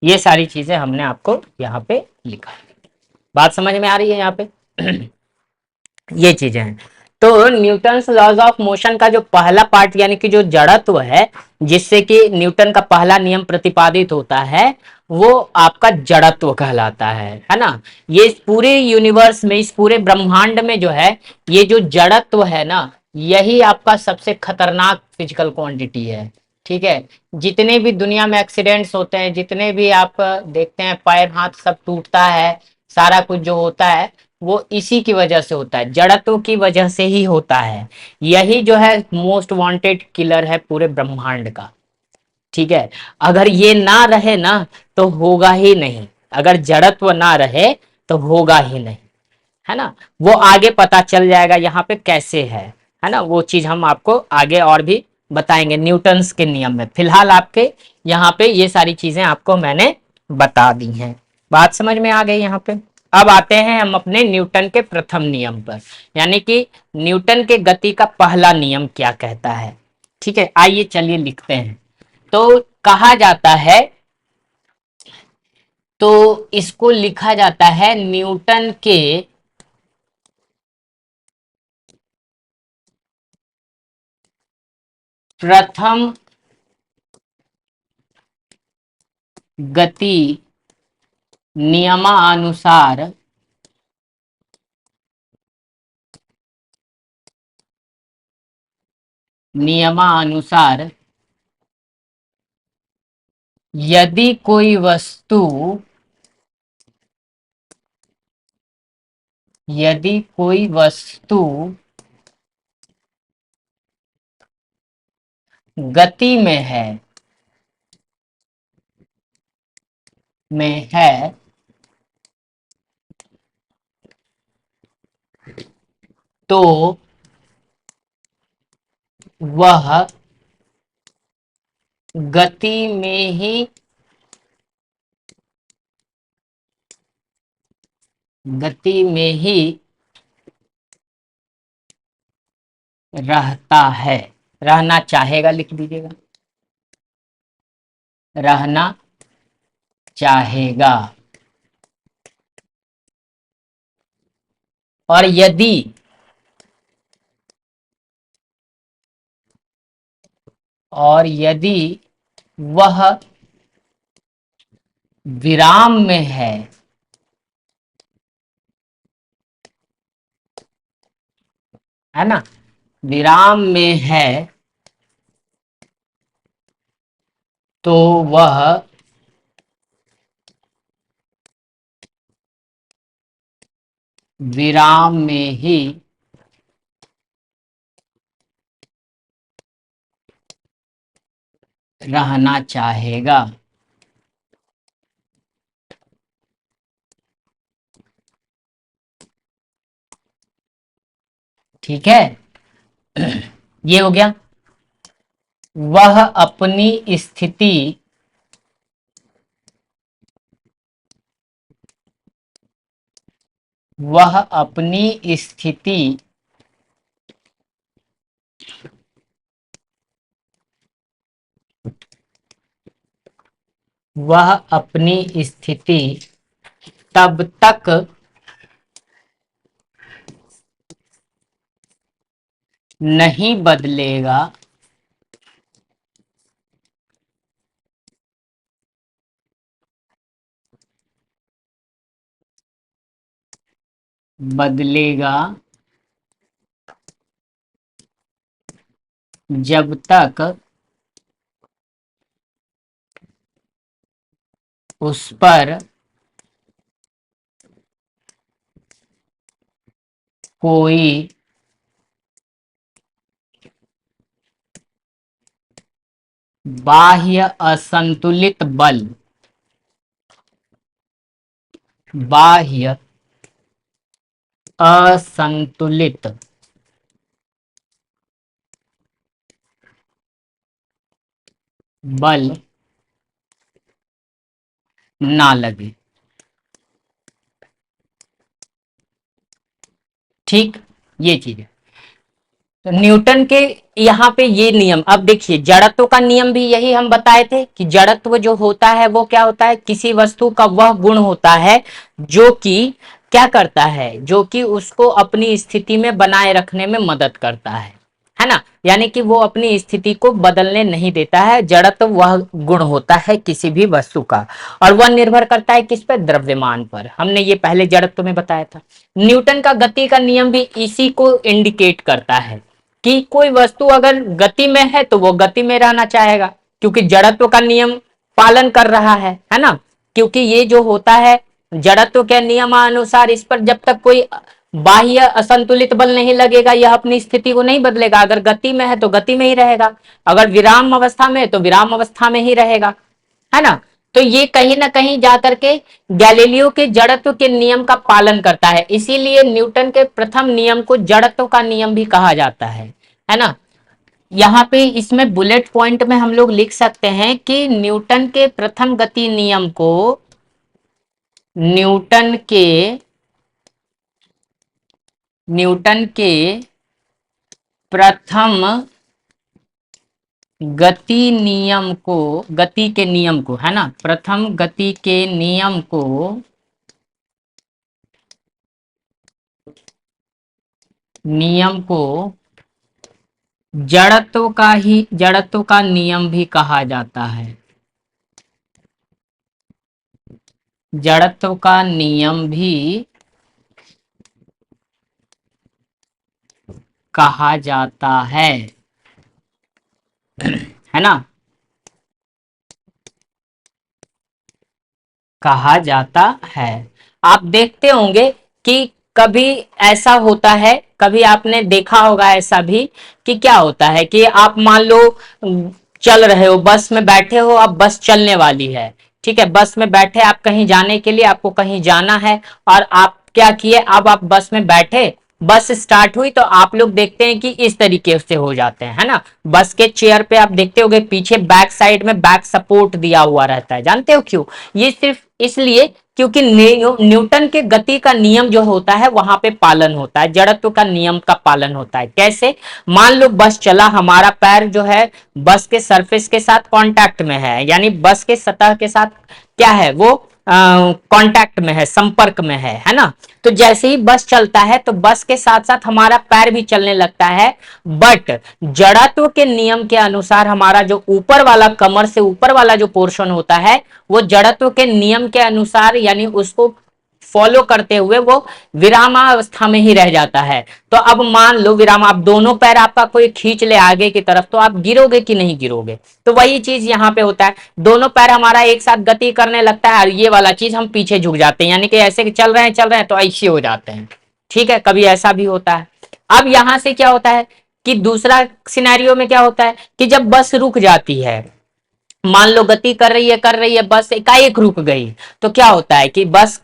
ये सारी चीजें हमने आपको यहाँ पे लिखा है। बात समझ में आ रही है यहाँ पे? ये चीजें हैं। तो न्यूटन्स लॉज ऑफ मोशन का जो पहला पार्ट यानी कि जो जड़त्व है, जिससे कि न्यूटन का पहला नियम प्रतिपादित होता है, वो आपका जड़त्व कहलाता है ना। ये इस पूरे यूनिवर्स में, इस पूरे ब्रह्मांड में जो है, ये जो जड़त्व है ना, यही आपका सबसे खतरनाक फिजिकल क्वांटिटी है। ठीक है। जितने भी दुनिया में एक्सीडेंट्स होते हैं, जितने भी आप देखते हैं पैर हाथ सब टूटता है, सारा कुछ जो होता है, वो इसी की वजह से होता है, जड़त्व की वजह से ही होता है। यही जो है मोस्ट वांटेड किलर है पूरे ब्रह्मांड का। ठीक है। अगर ये ना रहे ना, तो होगा ही नहीं। अगर जड़त्व ना रहे तो होगा ही नहीं, है ना। वो आगे पता चल जाएगा यहाँ पे कैसे है ना। वो चीज हम आपको आगे और भी बताएंगे न्यूटन्स के नियम में। फिलहाल आपके यहाँ पे ये सारी चीजें आपको मैंने बता दी हैं। बात समझ में आ गई यहाँ पे? अब आते हैं हम अपने न्यूटन के प्रथम नियम पर, यानी कि न्यूटन के गति का पहला नियम क्या कहता है। ठीक है, आइए चलिए लिखते हैं। तो कहा जाता है, तो इसको लिखा जाता है न्यूटन के प्रथम गति नियमानुसार नियमानुसार यदि कोई वस्तु, यदि कोई वस्तु गति में है तो वह गति में ही, गति में ही रहता है। रहना चाहेगा, लिख दीजिएगा, रहना चाहेगा। और यदि, और यदि वह विराम में है ना, विराम में है, तो वह विराम में ही रहना चाहेगा। ठीक है, ये हो गया। वह अपनी स्थिति, वह अपनी स्थिति वह अपनी स्थिति तब तक नहीं बदलेगा, बदलेगा जब तक उस पर कोई बाह्य असंतुलित बल, बाह्य असंतुलित बल ना लगे। ठीक, ये चीज है। तो न्यूटन के यहाँ पे ये नियम, अब देखिए जड़त्व का नियम भी यही हम बताए थे कि जड़त्व जो होता है वो क्या होता है, किसी वस्तु का वह गुण होता है जो कि क्या करता है, जो कि उसको अपनी स्थिति में बनाए रखने में मदद करता है ना। यानी कि वो अपनी स्थिति को बदलने नहीं देता है। जड़त्व वह गुण होता है किसी भी वस्तु का, और वह निर्भर करता है किस पर, द्रव्यमान पर। हमने ये पहले जड़त्व में बताया था। न्यूटन का गति का नियम भी इसी को इंडिकेट करता है कि कोई वस्तु अगर गति में है तो वो गति में रहना चाहेगा, क्योंकि जड़त्व का नियम पालन कर रहा है ना। क्योंकि ये जो होता है जड़त्व के नियमानुसार, इस पर जब तक कोई बाह्य असंतुलित बल नहीं लगेगा यह अपनी स्थिति को नहीं बदलेगा। अगर गति में है तो गति में ही रहेगा, अगर विराम अवस्था में है तो विराम अवस्था में ही रहेगा, है ना। तो ये कहीं ना कहीं जाकर के गैलीलियो के जड़त्व के नियम का पालन करता है, इसीलिए न्यूटन के प्रथम नियम को जड़त्व का नियम भी कहा जाता है ना। यहाँ पे इसमें बुलेट पॉइंट में हम लोग लिख सकते हैं कि न्यूटन के प्रथम गति नियम को, न्यूटन के न्यूटन के प्रथम गति के नियम को, है ना, प्रथम गति के नियम को जड़त्व का नियम भी कहा जाता है। जड़त्व का नियम भी कहा जाता है ना, कहा जाता है। आप देखते होंगे कि कभी ऐसा होता है, कभी आपने देखा होगा ऐसा भी, कि क्या होता है कि आप मान लो चल रहे हो, बस में बैठे हो, अब बस चलने वाली है, ठीक है, बस में बैठे आप कहीं जाने के लिए, आपको कहीं जाना है, और आप क्या किए, अब आप बस में बैठे, बस स्टार्ट हुई तो आप लोग देखते हैं कि इस तरीके से हो जाते हैं, है ना। बस के चेयर पे आप देखते होगे पीछे बैक साइड में बैक सपोर्ट दिया हुआ रहता है, जानते हो क्यों? ये सिर्फ इसलिए क्योंकि न्यूटन के गति का नियम जो होता है वहां पे पालन होता है, जड़त्व का नियम का पालन होता है। कैसे? मान लो बस चला, हमारा पैर जो है बस के सरफेस के साथ कांटेक्ट में है, यानी बस के सतह के साथ क्या है, वो कांटेक्ट में है, संपर्क में है ना। तो जैसे ही बस चलता है तो बस के साथ साथ हमारा पैर भी चलने लगता है, बट जड़त्व के नियम के अनुसार हमारा जो ऊपर वाला, कमर से ऊपर वाला जो पोर्शन होता है, वो जड़त्व के नियम के अनुसार यानी उसको फॉलो करते हुए वो विरामावस्था में ही रह जाता है। तो अब मान लो विराम, आप दोनों पैर आपका कोई खींच ले आगे की तरफ, तो आप गिरोगे कि नहीं गिरोगे? तो वही चीज यहाँ पे होता है, दोनों पैर हमारा एक साथ गति करने लगता है और ये वाला चीज हम पीछे झुक जाते हैं, यानी कि ऐसे चल रहे हैं तो ऐसे हो जाते हैं, ठीक है, कभी ऐसा भी होता है। अब यहां से क्या होता है कि दूसरा सिनेरियो में क्या होता है कि जब बस रुक जाती है, मान लो गति कर रही है बस, एकाएक रुक गई, तो क्या होता है कि बस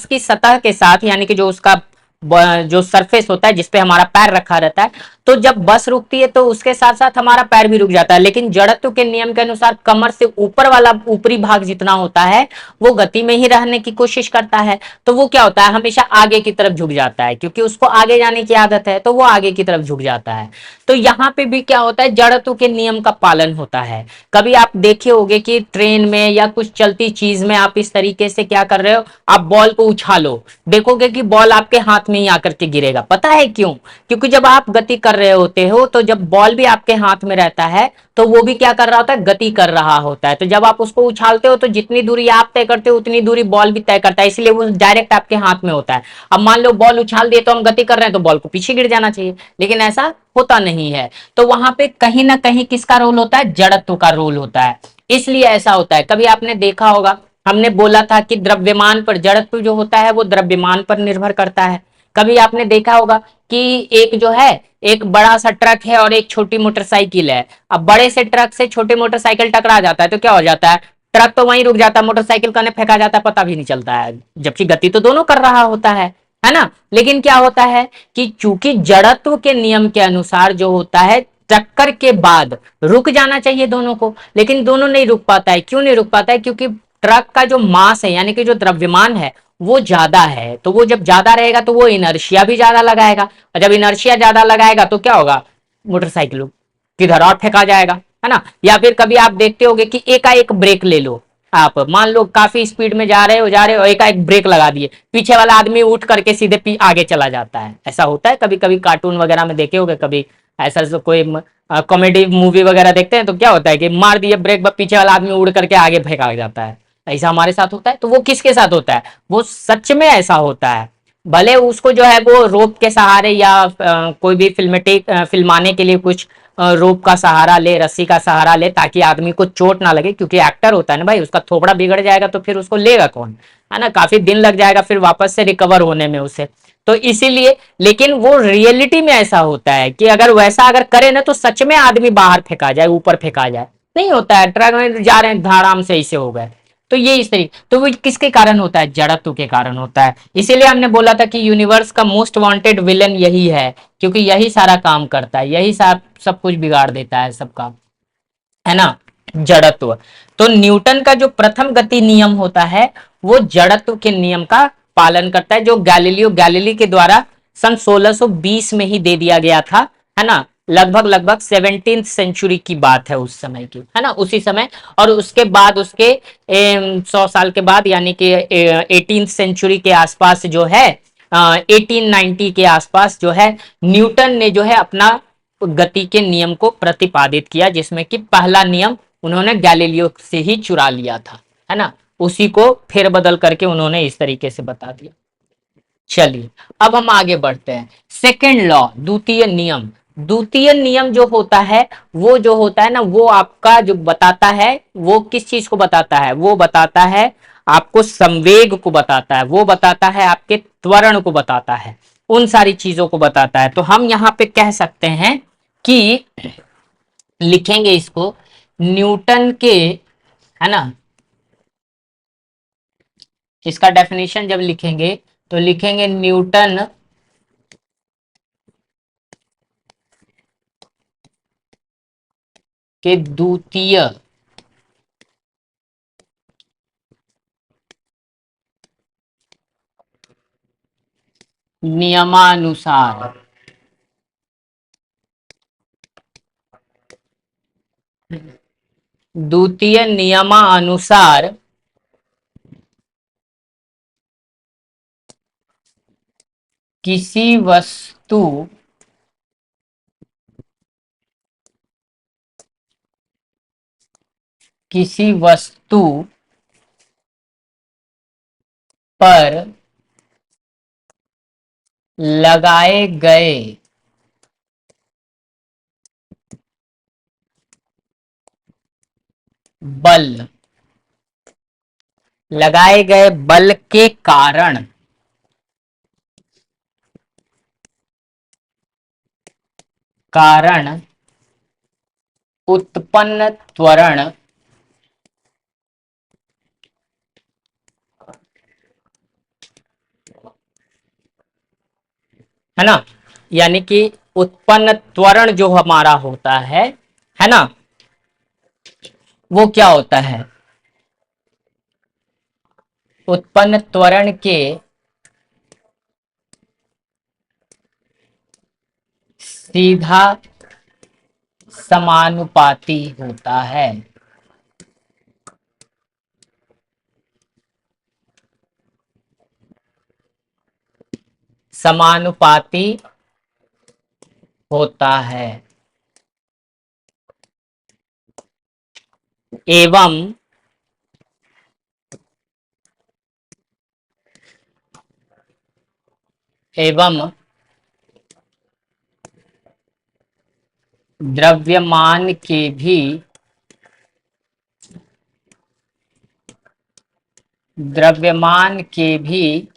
की सतह के साथ, यानी कि जो उसका जो सरफेस होता है जिसपे हमारा पैर रखा रहता है, तो जब बस रुकती है तो उसके साथ साथ हमारा पैर भी रुक जाता है। लेकिन जड़त्व के नियम के अनुसार कमर से ऊपर वाला ऊपरी भाग जितना होता है वो गति में ही रहने की कोशिश करता है, तो वो क्या होता है, हमेशा आगे की तरफ झुक जाता है, क्योंकि उसको आगे जाने की आदत है, तो वो आगे की तरफ झुक जाता है। तो यहाँ पे भी क्या होता है, जड़त्व के नियम का पालन होता है। कभी आप देखे होंगे कि ट्रेन में या कुछ चलती चीज में आप इस तरीके से क्या कर रहे हो, आप बॉल को उछालो, देखोगे कि बॉल आपके हाथ में ही आकर के गिरेगा। पता है क्यों? क्योंकि जब आप गति कर रहे होते हो तो जब बॉल भी आपके हाथ में रहता है तो वो भी क्या कर रहा होता है, गति कर रहा होता है। तो जब आप उसको उछालते हो तो जितनी दूरी आप तय करते हो उतनी दूरी बॉल भी तय करता है, इसलिए वो डायरेक्ट आपके हाथ में होता है। अब मान लो बॉल उछाल दिए तो हम गति कर रहे हैं तो बॉल को पीछे गिर जाना चाहिए, लेकिन ऐसा होता नहीं है। तो वहां पे कहीं ना कहीं किसका रोल होता है, जड़त्व का रोल होता है, इसलिए ऐसा होता है। कभी आपने देखा होगा, हमने बोला था कि द्रव्यमान पर, जड़त्व जो होता है वो द्रव्यमान पर निर्भर करता है। कभी आपने देखा होगा कि एक जो है, एक बड़ा सा ट्रक है और एक छोटी मोटरसाइकिल है। अब बड़े से ट्रक से छोटे मोटरसाइकिल टकरा जाता है तो क्या हो जाता है, ट्रक तो वहीं रुक जाता है, मोटरसाइकिल कने फेंका जाता है पता भी नहीं चलता है, जबकि गति तो दोनों कर रहा होता है ना। लेकिन क्या होता है कि चूंकि जड़त्व के नियम के अनुसार जो होता है, टक्कर के बाद रुक जाना चाहिए दोनों को, लेकिन दोनों नहीं रुक पाता है। क्यों नहीं रुक पाता है? क्योंकि ट्रक का जो मास है, यानी कि जो द्रव्यमान है, वो ज्यादा है, तो वो जब ज्यादा रहेगा तो वो इनर्शिया भी ज्यादा लगाएगा, और जब इनर्शिया ज्यादा लगाएगा तो क्या होगा, मोटरसाइकिल किधर और फेंका जाएगा, है ना। या फिर कभी आप देखते होगे कि एकाएक ब्रेक ले लो, आप मान लो काफी स्पीड में जा रहे हो एकाएक ब्रेक लगा दिए, पीछे वाला आदमी उठ करके सीधे आगे चला जाता है, ऐसा होता है कभी कभी कार्टून वगैरह में देखे होगे कभी, ऐसा कोई कॉमेडी मूवी वगैरह देखते हैं तो क्या होता है कि मार दिए ब्रेक, पीछे वाला आदमी उड़ करके आगे फेंका जाता है, ऐसा हमारे साथ होता है। तो वो किसके साथ होता है, वो सच में ऐसा होता है। भले उसको जो है वो रोप के सहारे या कोई भी फिल्माने के लिए कुछ रोप का सहारा ले, रस्सी का सहारा ले, ताकि आदमी को चोट ना लगे, क्योंकि एक्टर होता है ना भाई, उसका थोपड़ा बिगड़ जाएगा तो फिर उसको लेगा कौन, है ना, काफी दिन लग जाएगा फिर वापस से रिकवर होने में उसे। तो इसीलिए, लेकिन वो रियलिटी में ऐसा होता है कि अगर वैसा अगर करे ना तो सच में आदमी बाहर फेंका जाए, ऊपर फेंका जाए, नहीं होता है, ट्रक में जा रहे हैं धड़ाम से ऐसे हो गए। तो ये इस तरीके, तो वो किसके कारण होता है, जड़त्व के कारण होता है। इसीलिए हमने बोला था कि यूनिवर्स का मोस्ट वांटेड विलन यही है, क्योंकि यही सारा काम करता है, यही सब कुछ बिगाड़ देता है सबका, है ना, जड़त्व। तो न्यूटन का जो प्रथम गति नियम होता है वो जड़त्व के नियम का पालन करता है, जो गैलीलियो गैलीली के द्वारा सन 1620 में ही दे दिया गया था, है ना, लगभग लगभग 17th सेंचुरी की बात है उस समय की, है ना, उसी समय। और उसके बाद उसके 100 साल के बाद, यानी कि 18th सेंचुरी के आसपास जो है, 1890 के आसपास जो है, न्यूटन ने जो है अपना गति के नियम को प्रतिपादित किया, जिसमें कि पहला नियम उन्होंने गैलीलियो से ही चुरा लिया था, है ना, उसी को फेरबदल करके उन्होंने इस तरीके से बता दिया। चलिए, अब हम आगे बढ़ते हैं। सेकेंड लॉ, द्वितीय नियम। द्वितीय नियम जो होता है, वो जो होता है ना, वो आपका जो बताता है, वो किस चीज को बताता है, वो बताता है आपको संवेग को बताता है, वो बताता है आपके त्वरण को बताता है, उन सारी चीजों को बताता है। तो हम यहाँ पे कह सकते हैं कि लिखेंगे इसको, न्यूटन के, है ना, इसका डेफिनेशन जब लिखेंगे तो लिखेंगे न्यूटन के द्वितीय नियमानुसार, द्वितीय नियमानुसार किसी वस्तु किसी वस्तु पर लगाए गए बल, लगाए गए बल के कारण उत्पन्न त्वरण है ना, यानी कि उत्पन्न त्वरण जो हमारा होता है ना, वो क्या होता है, उत्पन्न त्वरण के सीधा समानुपाती होता है। समानुपाती होता है एवं एवं द्रव्यमान के भी द्रव्यमान के भी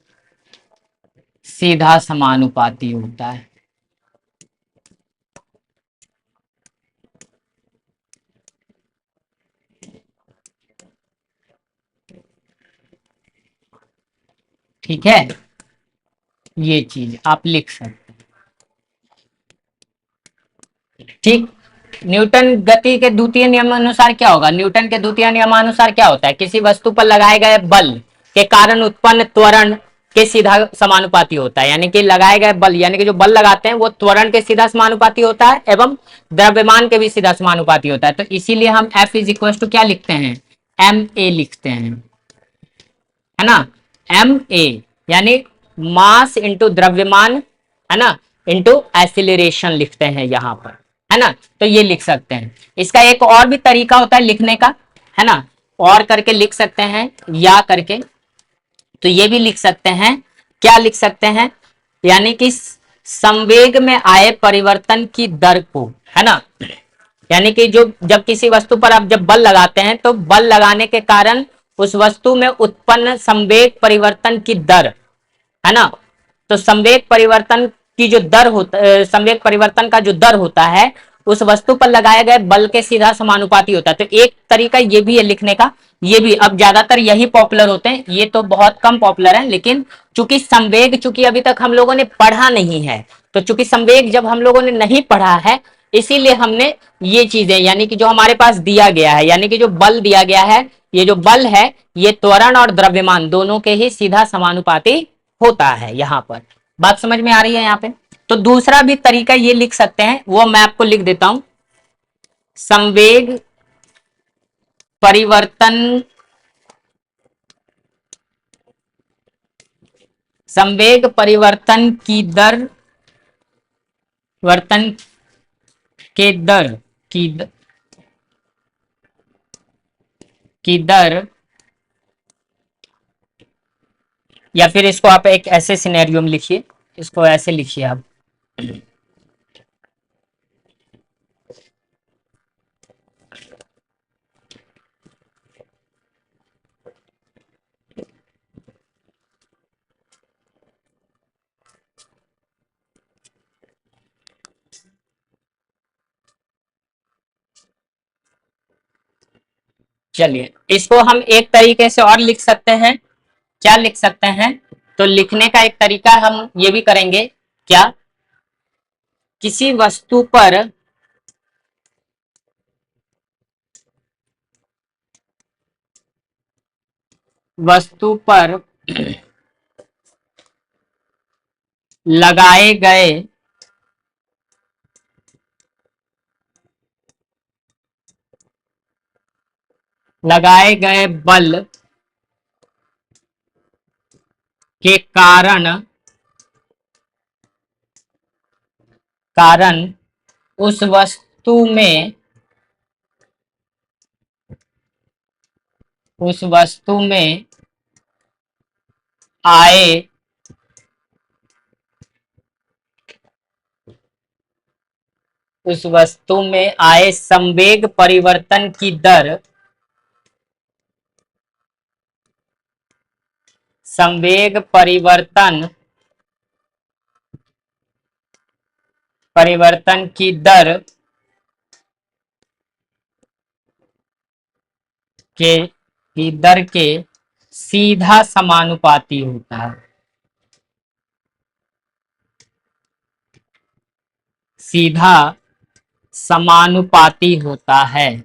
सीधा समानुपाती होता है। ठीक है, ये चीज आप लिख सकते हैं। ठीक, न्यूटन गति के द्वितीय नियमानुसार क्या होगा, न्यूटन के द्वितीय नियमानुसार क्या होता है, किसी वस्तु पर लगाए गए बल, के कारण उत्पन्न त्वरण के सीधा समानुपाती होता है। यानी कि लगाए गए बल, यानी कि जो बल लगाते हैं वो त्वरण के सीधा समानुपाती होता है एवं द्रव्यमान के भी सीधा समानुपाती होता है। तो इसीलिए हम F इज इक्वल टू क्या लिखते हैं, एम ए लिखते हैं, है ना। एम ए यानी मास इंटू द्रव्यमान, है ना, इंटू एसिलरेशन लिखते हैं यहाँ पर, है ना। तो ये लिख सकते हैं। इसका एक और भी तरीका होता है लिखने का, है ना, और करके लिख सकते हैं या करके। तो ये भी लिख सकते हैं, क्या लिख सकते हैं, यानी कि संवेग में आए परिवर्तन की दर को, है ना। यानी कि जो जब किसी वस्तु पर आप जब बल लगाते हैं तो बल लगाने के कारण उस वस्तु में उत्पन्न संवेग परिवर्तन की दर, है ना। तो संवेग परिवर्तन की जो दर होता संवेग परिवर्तन का जो दर होता है उस वस्तु पर लगाए गए बल के सीधा समानुपाती होता है। तो एक तरीका ये भी है लिखने का। ये भी अब ज्यादातर यही पॉपुलर होते हैं, ये तो बहुत कम पॉपुलर है, लेकिन चूंकि संवेग चूंकि अभी तक हम लोगों ने पढ़ा नहीं है, तो चूंकि संवेग जब हम लोगों ने नहीं पढ़ा है इसीलिए हमने ये चीजें, यानी कि जो हमारे पास दिया गया है, यानी कि जो बल दिया गया है, ये जो बल है ये त्वरण और द्रव्यमान दोनों के ही सीधा समानुपाती होता है। यहाँ पर बात समझ में आ रही है यहाँ पे। तो दूसरा भी तरीका ये लिख सकते हैं, वो मैं आपको लिख देता हूं। संवेग परिवर्तन, संवेग परिवर्तन की दर, वर्तन के दर की की दर, या फिर इसको आप एक ऐसे सिनेरियो में लिखिए, इसको ऐसे लिखिए आप। चलिए इसको हम एक तरीके से और लिख सकते हैं। क्या लिख सकते हैं, तो लिखने का एक तरीका हम ये भी करेंगे, क्या, किसी वस्तु पर वस्तु पर लगाए गए लगाए गए बल के कारण उस वस्तु में उस वस्तु में आए उस वस्तु में आए संवेग परिवर्तन की दर, संवेग परिवर्तन की दर के सीधा समानुपाती होता है, सीधा समानुपाती होता है।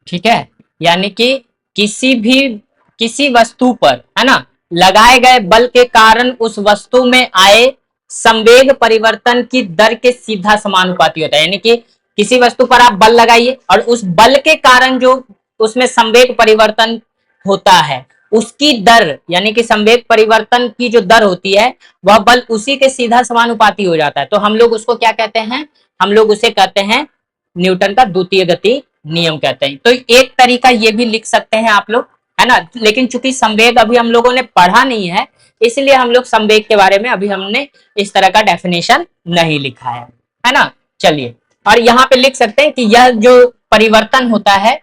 ठीक है, यानी कि किसी वस्तु पर, है ना, लगाए गए बल के कारण उस वस्तु में आए संवेग परिवर्तन की दर के सीधा समानुपाती होता है। यानी कि किसी वस्तु पर आप बल लगाइए और उस बल के कारण जो उसमें संवेग परिवर्तन होता है उसकी दर, यानी कि संवेग परिवर्तन की जो दर होती है वह बल उसी के सीधा समानुपाती हो जाता है। तो हम लोग उसको क्या कहते हैं, हम लोग उसे कहते हैं न्यूटन का द्वितीय गति नियम कहते हैं। तो एक तरीका ये भी लिख सकते हैं आप लोग, है ना। लेकिन चूंकि संवेग अभी हम लोगों ने पढ़ा नहीं है इसलिए हम लोग संवेग के बारे में अभी हमने इस तरह का डेफिनेशन नहीं लिखा है ना। चलिए, और यहाँ पे लिख सकते हैं कि यह जो परिवर्तन होता है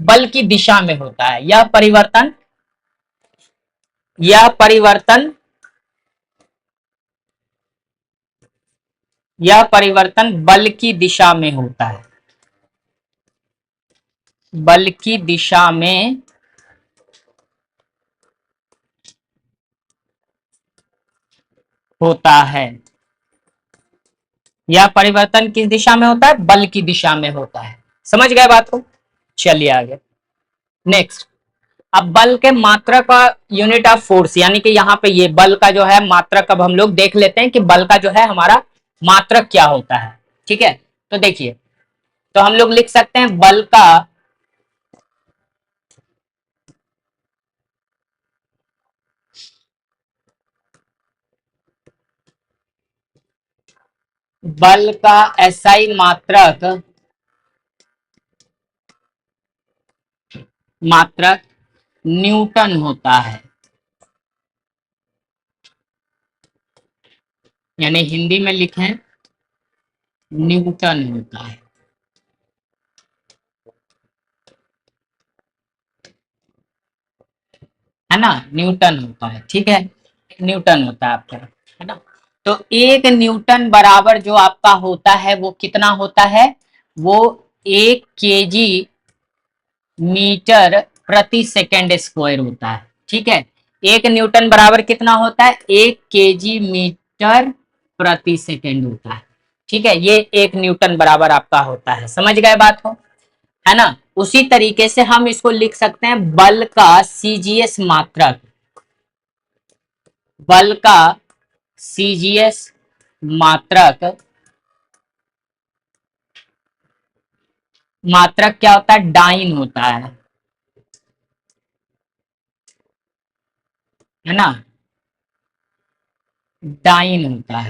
बल की दिशा में होता है, यह परिवर्तन बल की दिशा में होता है, बल की दिशा में होता है। यह परिवर्तन किस दिशा में होता है? बल की दिशा में होता है। समझ गए बात को? चलिए आगे नेक्स्ट। अब बल के मात्रक का यूनिट ऑफ फोर्स, यानी कि यहाँ पे ये बल का जो है मात्रक, अब हम लोग देख लेते हैं कि बल का जो है हमारा मात्रक क्या होता है। ठीक है, तो देखिए, तो हम लोग लिख सकते हैं बल का एसआई मात्रक, मात्रक न्यूटन होता है। यानी हिंदी में लिखें, न्यूटन होता है ना, न्यूटन होता है। ठीक है, न्यूटन होता है आपका, है ना। तो एक न्यूटन बराबर जो आपका होता है वो कितना होता है? वो 1 केजी मीटर प्रति सेकेंड स्क्वायर होता है। ठीक है, एक न्यूटन बराबर कितना होता है? 1 केजी मीटर प्रति सेकेंड होता है। ठीक है, ये 1 न्यूटन बराबर आपका होता है। समझ गए बात को, है ना। उसी तरीके से हम इसको लिख सकते हैं बल का सीजीएस मात्रक, बल का सीजीएस मात्रक, मात्रक क्या होता है? डाइन होता है ना, डाइन होता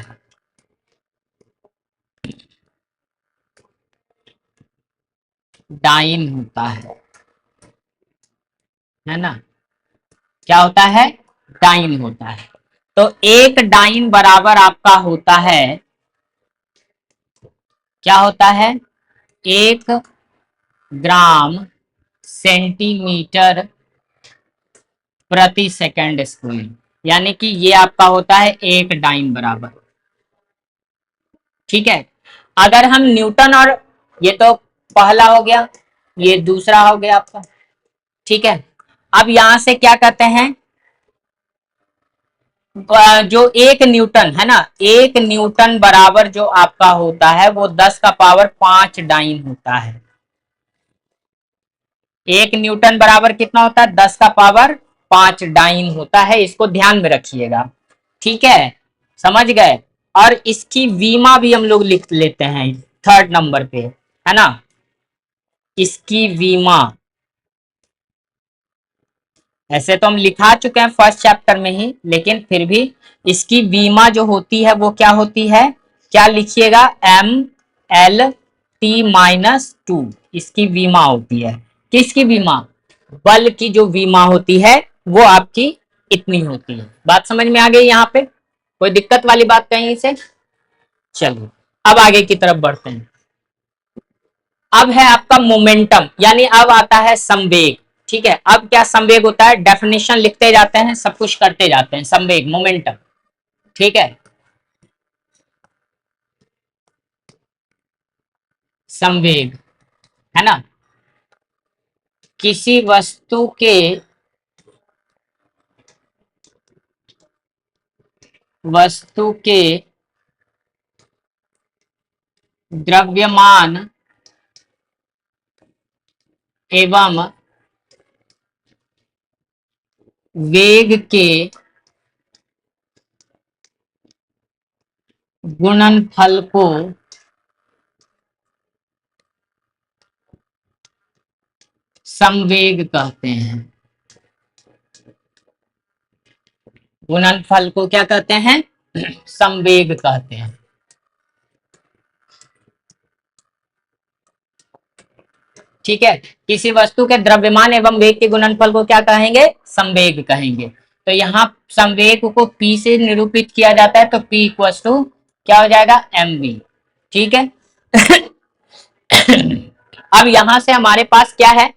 डाइन होता है ना, क्या होता है? डाइन होता है। तो एक डाइन बराबर आपका होता है, क्या होता है? 1 ग्राम सेंटीमीटर प्रति सेकंड स्क्वायर, यानी कि ये आपका होता है एक डाइन बराबर। ठीक है, अगर हम न्यूटन और, ये तो पहला हो गया, ये दूसरा हो गया आपका। ठीक है, अब यहां से क्या करते हैं, जो 1 न्यूटन है ना, 1 न्यूटन बराबर जो आपका होता है वो 10 का पावर 5 डाइन होता है। 1 न्यूटन बराबर कितना होता है? 10 का पावर 5 डाइन होता है। इसको ध्यान में रखिएगा। ठीक है, समझ गए। और इसकी वीमा भी हम लोग लिख लेते हैं 3rd नंबर पे, है ना। इसकी वीमा, ऐसे तो हम लिखा चुके हैं फर्स्ट चैप्टर में ही, लेकिन फिर भी इसकी वीमा जो होती है वो क्या होती है? क्या लिखिएगा? M L T - 2 इसकी वीमा होती है। किसकी वीमा? बल की जो वीमा होती है वो आपकी इतनी होती है। बात समझ में आ गई यहाँ पे? कोई दिक्कत वाली बात कहीं से? चलिए अब आगे की तरफ बढ़ते हैं। अब है आपका मोमेंटम, यानी अब आता है संवेग। ठीक है, अब क्या संवेग होता है? डेफिनेशन लिखते जाते हैं, सब कुछ करते जाते हैं। संवेग, मोमेंटम। ठीक है, संवेग, है ना, किसी वस्तु के द्रव्यमान एवं वेग के गुणनफल को संवेग कहते हैं। गुणनफल को क्या कहते हैं? संवेग कहते हैं। ठीक है, किसी वस्तु के द्रव्यमान एवं वेग के गुणनफल को क्या कहेंगे? संवेग कहेंगे। तो यहाँ संवेग को P से निरूपित किया जाता है, तो P इक्वल टू क्या हो जाएगा? mv। ठीक है। अब यहां से हमारे पास क्या है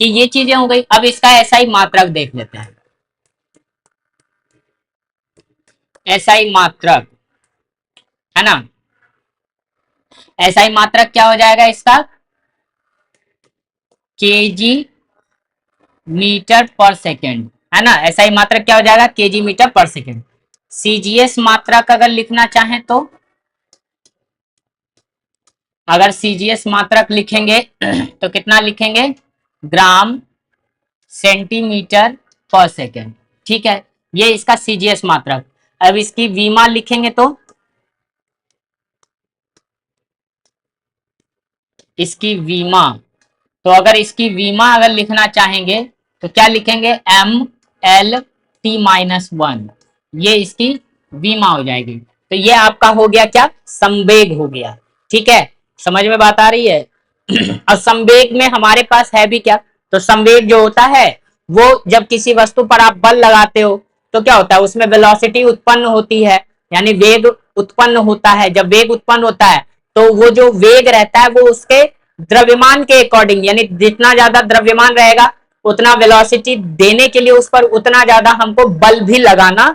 कि ये चीजें हो गई। अब इसका एसआई मात्रक देख लेते हैं। एसआई मात्रक, है ना, एसआई मात्रक क्या हो जाएगा इसका? केजी मीटर पर सेकेंड, है ना। एसआई मात्रक क्या हो जाएगा? केजी मीटर पर सेकेंड। सीजीएस मात्रक अगर लिखना चाहें तो अगर सीजीएस मात्रक लिखेंगे तो कितना लिखेंगे, ग्राम सेंटीमीटर पर सेकेंड। ठीक है, ये इसका सीजीएस मात्रक। अब इसकी वीमा लिखेंगे तो इसकी वीमा, तो अगर इसकी वीमा अगर लिखना चाहेंगे तो क्या लिखेंगे, ML T-1, ये इसकी वीमा हो जाएगी। तो ये आपका हो गया क्या, संवेग हो गया। ठीक है, समझ में बात आ रही है। और संवेग में हमारे पास है भी क्या, तो संवेग जो होता है वो जब किसी वस्तु पर आप बल लगाते हो तो क्या होता है, उसमें वेलोसिटी उत्पन्न होती है, यानी वेग उत्पन्न होता है। जब वेग उत्पन्न होता है तो वो जो वेग रहता है वो उसके द्रव्यमान के अकॉर्डिंग, यानी जितना ज्यादा द्रव्यमान रहेगा उतना वेलोसिटी देने के लिए उस पर उतना ज्यादा हमको बल भी लगाना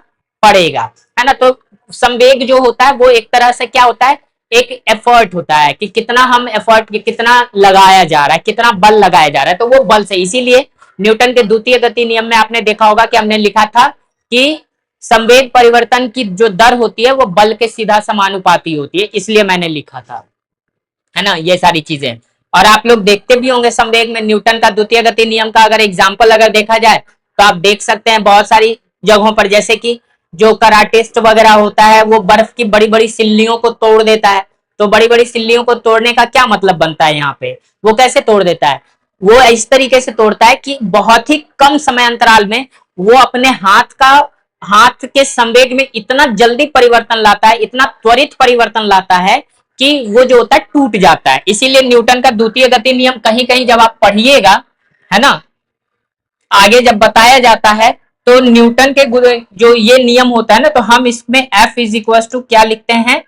पड़ेगा, है ना। तो संवेग जो होता है वो एक तरह से क्या होता है, एक एफर्ट होता है कि कितना हम एफर्ट, कितना लगाया जा रहा है, कितना बल लगाया जा रहा है, तो वो बल से। इसीलिए न्यूटन के द्वितीय गति नियम में आपने देखा होगा कि हमने लिखा था कि संवेग परिवर्तन की जो दर होती है वो बल के सीधा समानुपाती होती है, इसलिए मैंने लिखा था, है ना, ये सारी चीजें। और आप लोग देखते भी होंगे संवेग में न्यूटन का द्वितीय गति नियम का अगर एग्जाम्पल अगर देखा जाए तो आप देख सकते हैं बहुत सारी जगहों पर, जैसे कि जो कराटेस्ट वगैरह होता है वो बर्फ की बड़ी बड़ी सिल्लियों को तोड़ देता है। तो बड़ी बड़ी सिल्लियों को तोड़ने का क्या मतलब बनता है यहाँ पे, वो कैसे तोड़ देता है, वो इस तरीके से तोड़ता है कि बहुत ही कम समय अंतराल में वो अपने हाथ के संवेग में इतना जल्दी परिवर्तन लाता है, इतना त्वरित परिवर्तन लाता है कि वो जो होता है टूट जाता है। इसीलिए न्यूटन का द्वितीय गति नियम कहीं कहीं जब आप पढ़िएगा, है ना, आगे जब बताया जाता है तो न्यूटन के जो ये नियम होता है ना, तो हम इसमें F इज इक्वल टू क्या लिखते हैं,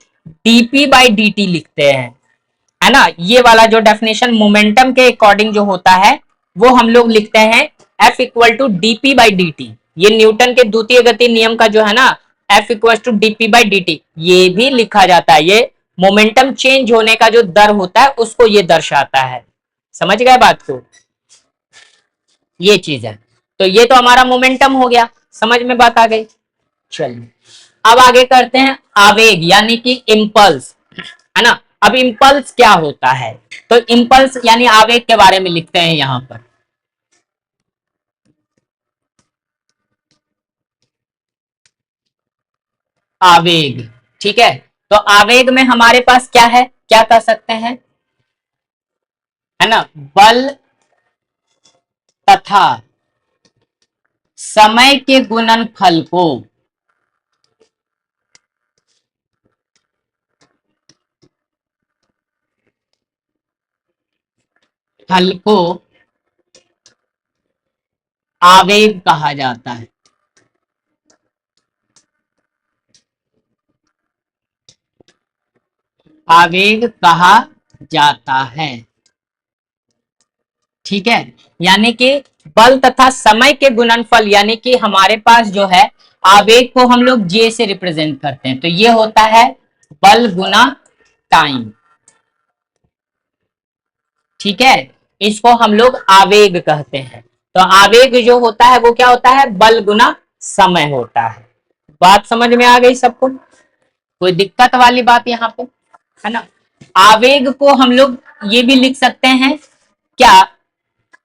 dp/dt लिखते हैं, है ना। ये वाला जो डेफिनेशन मोमेंटम के अकॉर्डिंग जो होता है वो हम लोग लिखते हैं F इक्वल टू dp/dt। ये न्यूटन के द्वितीय गति नियम का जो है ना, F इक्वल टू dp/dt, ये भी लिखा जाता है। ये मोमेंटम चेंज होने का जो दर होता है उसको ये दर्शाता है। समझ गए बात को, ये चीज है। तो ये तो हमारा मोमेंटम हो गया, समझ में बात आ गई। चलिए अब आगे करते हैं आवेग यानी कि इम्पल्स, है ना। अब इम्पल्स क्या होता है, तो इम्पल्स यानी आवेग के बारे में लिखते हैं यहां पर। आवेग, ठीक है। तो आवेग में हमारे पास क्या है, क्या कह सकते हैं, है ना, बल तथा समय के गुणनफल को फल को आवेग कहा जाता है। आवेग कहा जाता है, ठीक है। यानी कि बल तथा समय के गुणनफल, यानी कि हमारे पास जो है आवेग को हम लोग जे से रिप्रेजेंट करते हैं, तो ये होता है बल गुना टाइम, ठीक है। इसको हम लोग आवेग कहते हैं। तो आवेग जो होता है वो क्या होता है, बल गुना समय होता है। बात समझ में आ गई सबको, कोई दिक्कत वाली बात यहाँ पे, है ना। आवेग को हम लोग ये भी लिख सकते हैं क्या,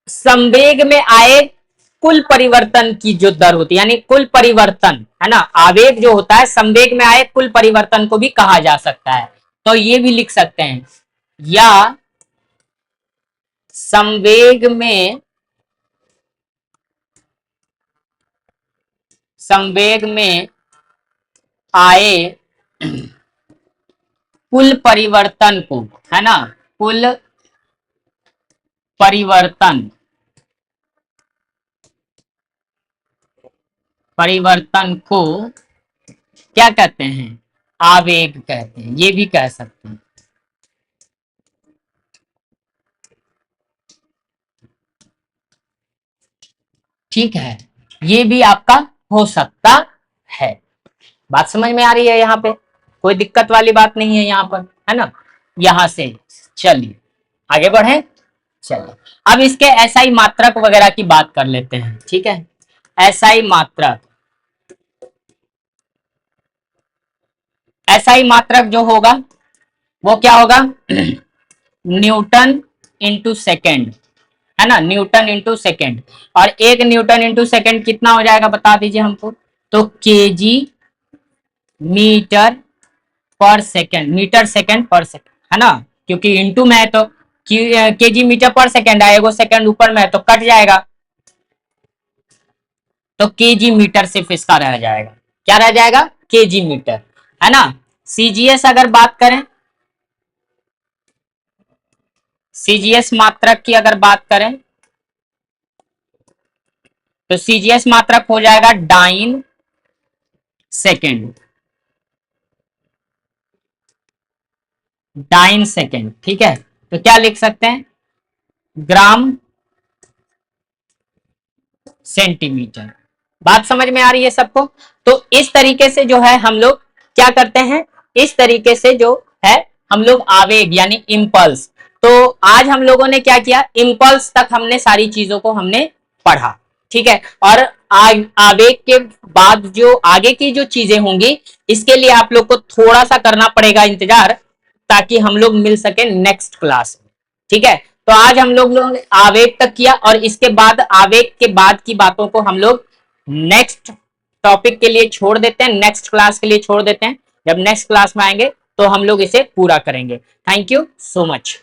संवेग में आए कुल परिवर्तन की जो दर होती है, यानी कुल परिवर्तन, है ना। आवेग जो होता है संवेग में आए कुल परिवर्तन को भी कहा जा सकता है, तो ये भी लिख सकते हैं, या संवेग में आए कुल परिवर्तन को, है ना, कुल परिवर्तन परिवर्तन को क्या कहते हैं, आवेग कहते हैं, ये भी कह सकते हैं। ठीक है, ये भी आपका हो सकता है। बात समझ में आ रही है यहाँ पे, कोई दिक्कत वाली बात नहीं है यहाँ पर, है ना। यहां से चलिए आगे बढ़े। चलिए अब इसके एसआई मात्रक वगैरह की बात कर लेते हैं, ठीक है। एसआई मात्रक, एसआई मात्रक जो होगा वो क्या होगा न्यूटन इंटू सेकेंड, है ना, न्यूटन इंटू सेकेंड। और एक न्यूटन इंटू सेकेंड कितना हो जाएगा बता दीजिए हमको। तो केजी मीटर पर सेकेंड, मीटर सेकेंड पर सेकेंड, है ना, क्योंकि इंटू में है तो केजी मीटर पर सेकेंड आएगा, वो सेकेंड ऊपर में है तो कट जाएगा, तो केजी मीटर सिर्फ इसका रह जाएगा। क्या रह जाएगा? केजी मीटर, है ना। सीजीएस अगर बात करें, सीजीएस मात्रक की अगर बात करें, तो सीजीएस मात्रक हो जाएगा डाइन सेकेंड, डाइन सेकेंड, ठीक है। तो क्या लिख सकते हैं? Gram centimetre. बात समझ में आ रही है सबको? तो इस तरीके से जो है हम लोग क्या करते हैं, इस तरीके से जो है हम लोग आवेग यानी इम्पल्स, तो आज हम लोगों ने क्या किया, इम्पल्स तक हमने सारी चीजों को हमने पढ़ा, ठीक है। और आवेग के बाद जो आगे की जो चीजें होंगी, इसके लिए आप लोग को थोड़ा सा करना पड़ेगा इंतजार, ताकि हम लोग मिल सके नेक्स्ट क्लास में, ठीक है। तो आज हम लोग आवेग तक किया, और इसके बाद आवेग के बाद की बातों को हम लोग नेक्स्ट टॉपिक के लिए छोड़ देते हैं, नेक्स्ट क्लास के लिए छोड़ देते हैं। जब नेक्स्ट क्लास में आएंगे तो हम लोग इसे पूरा करेंगे। Thank you so much.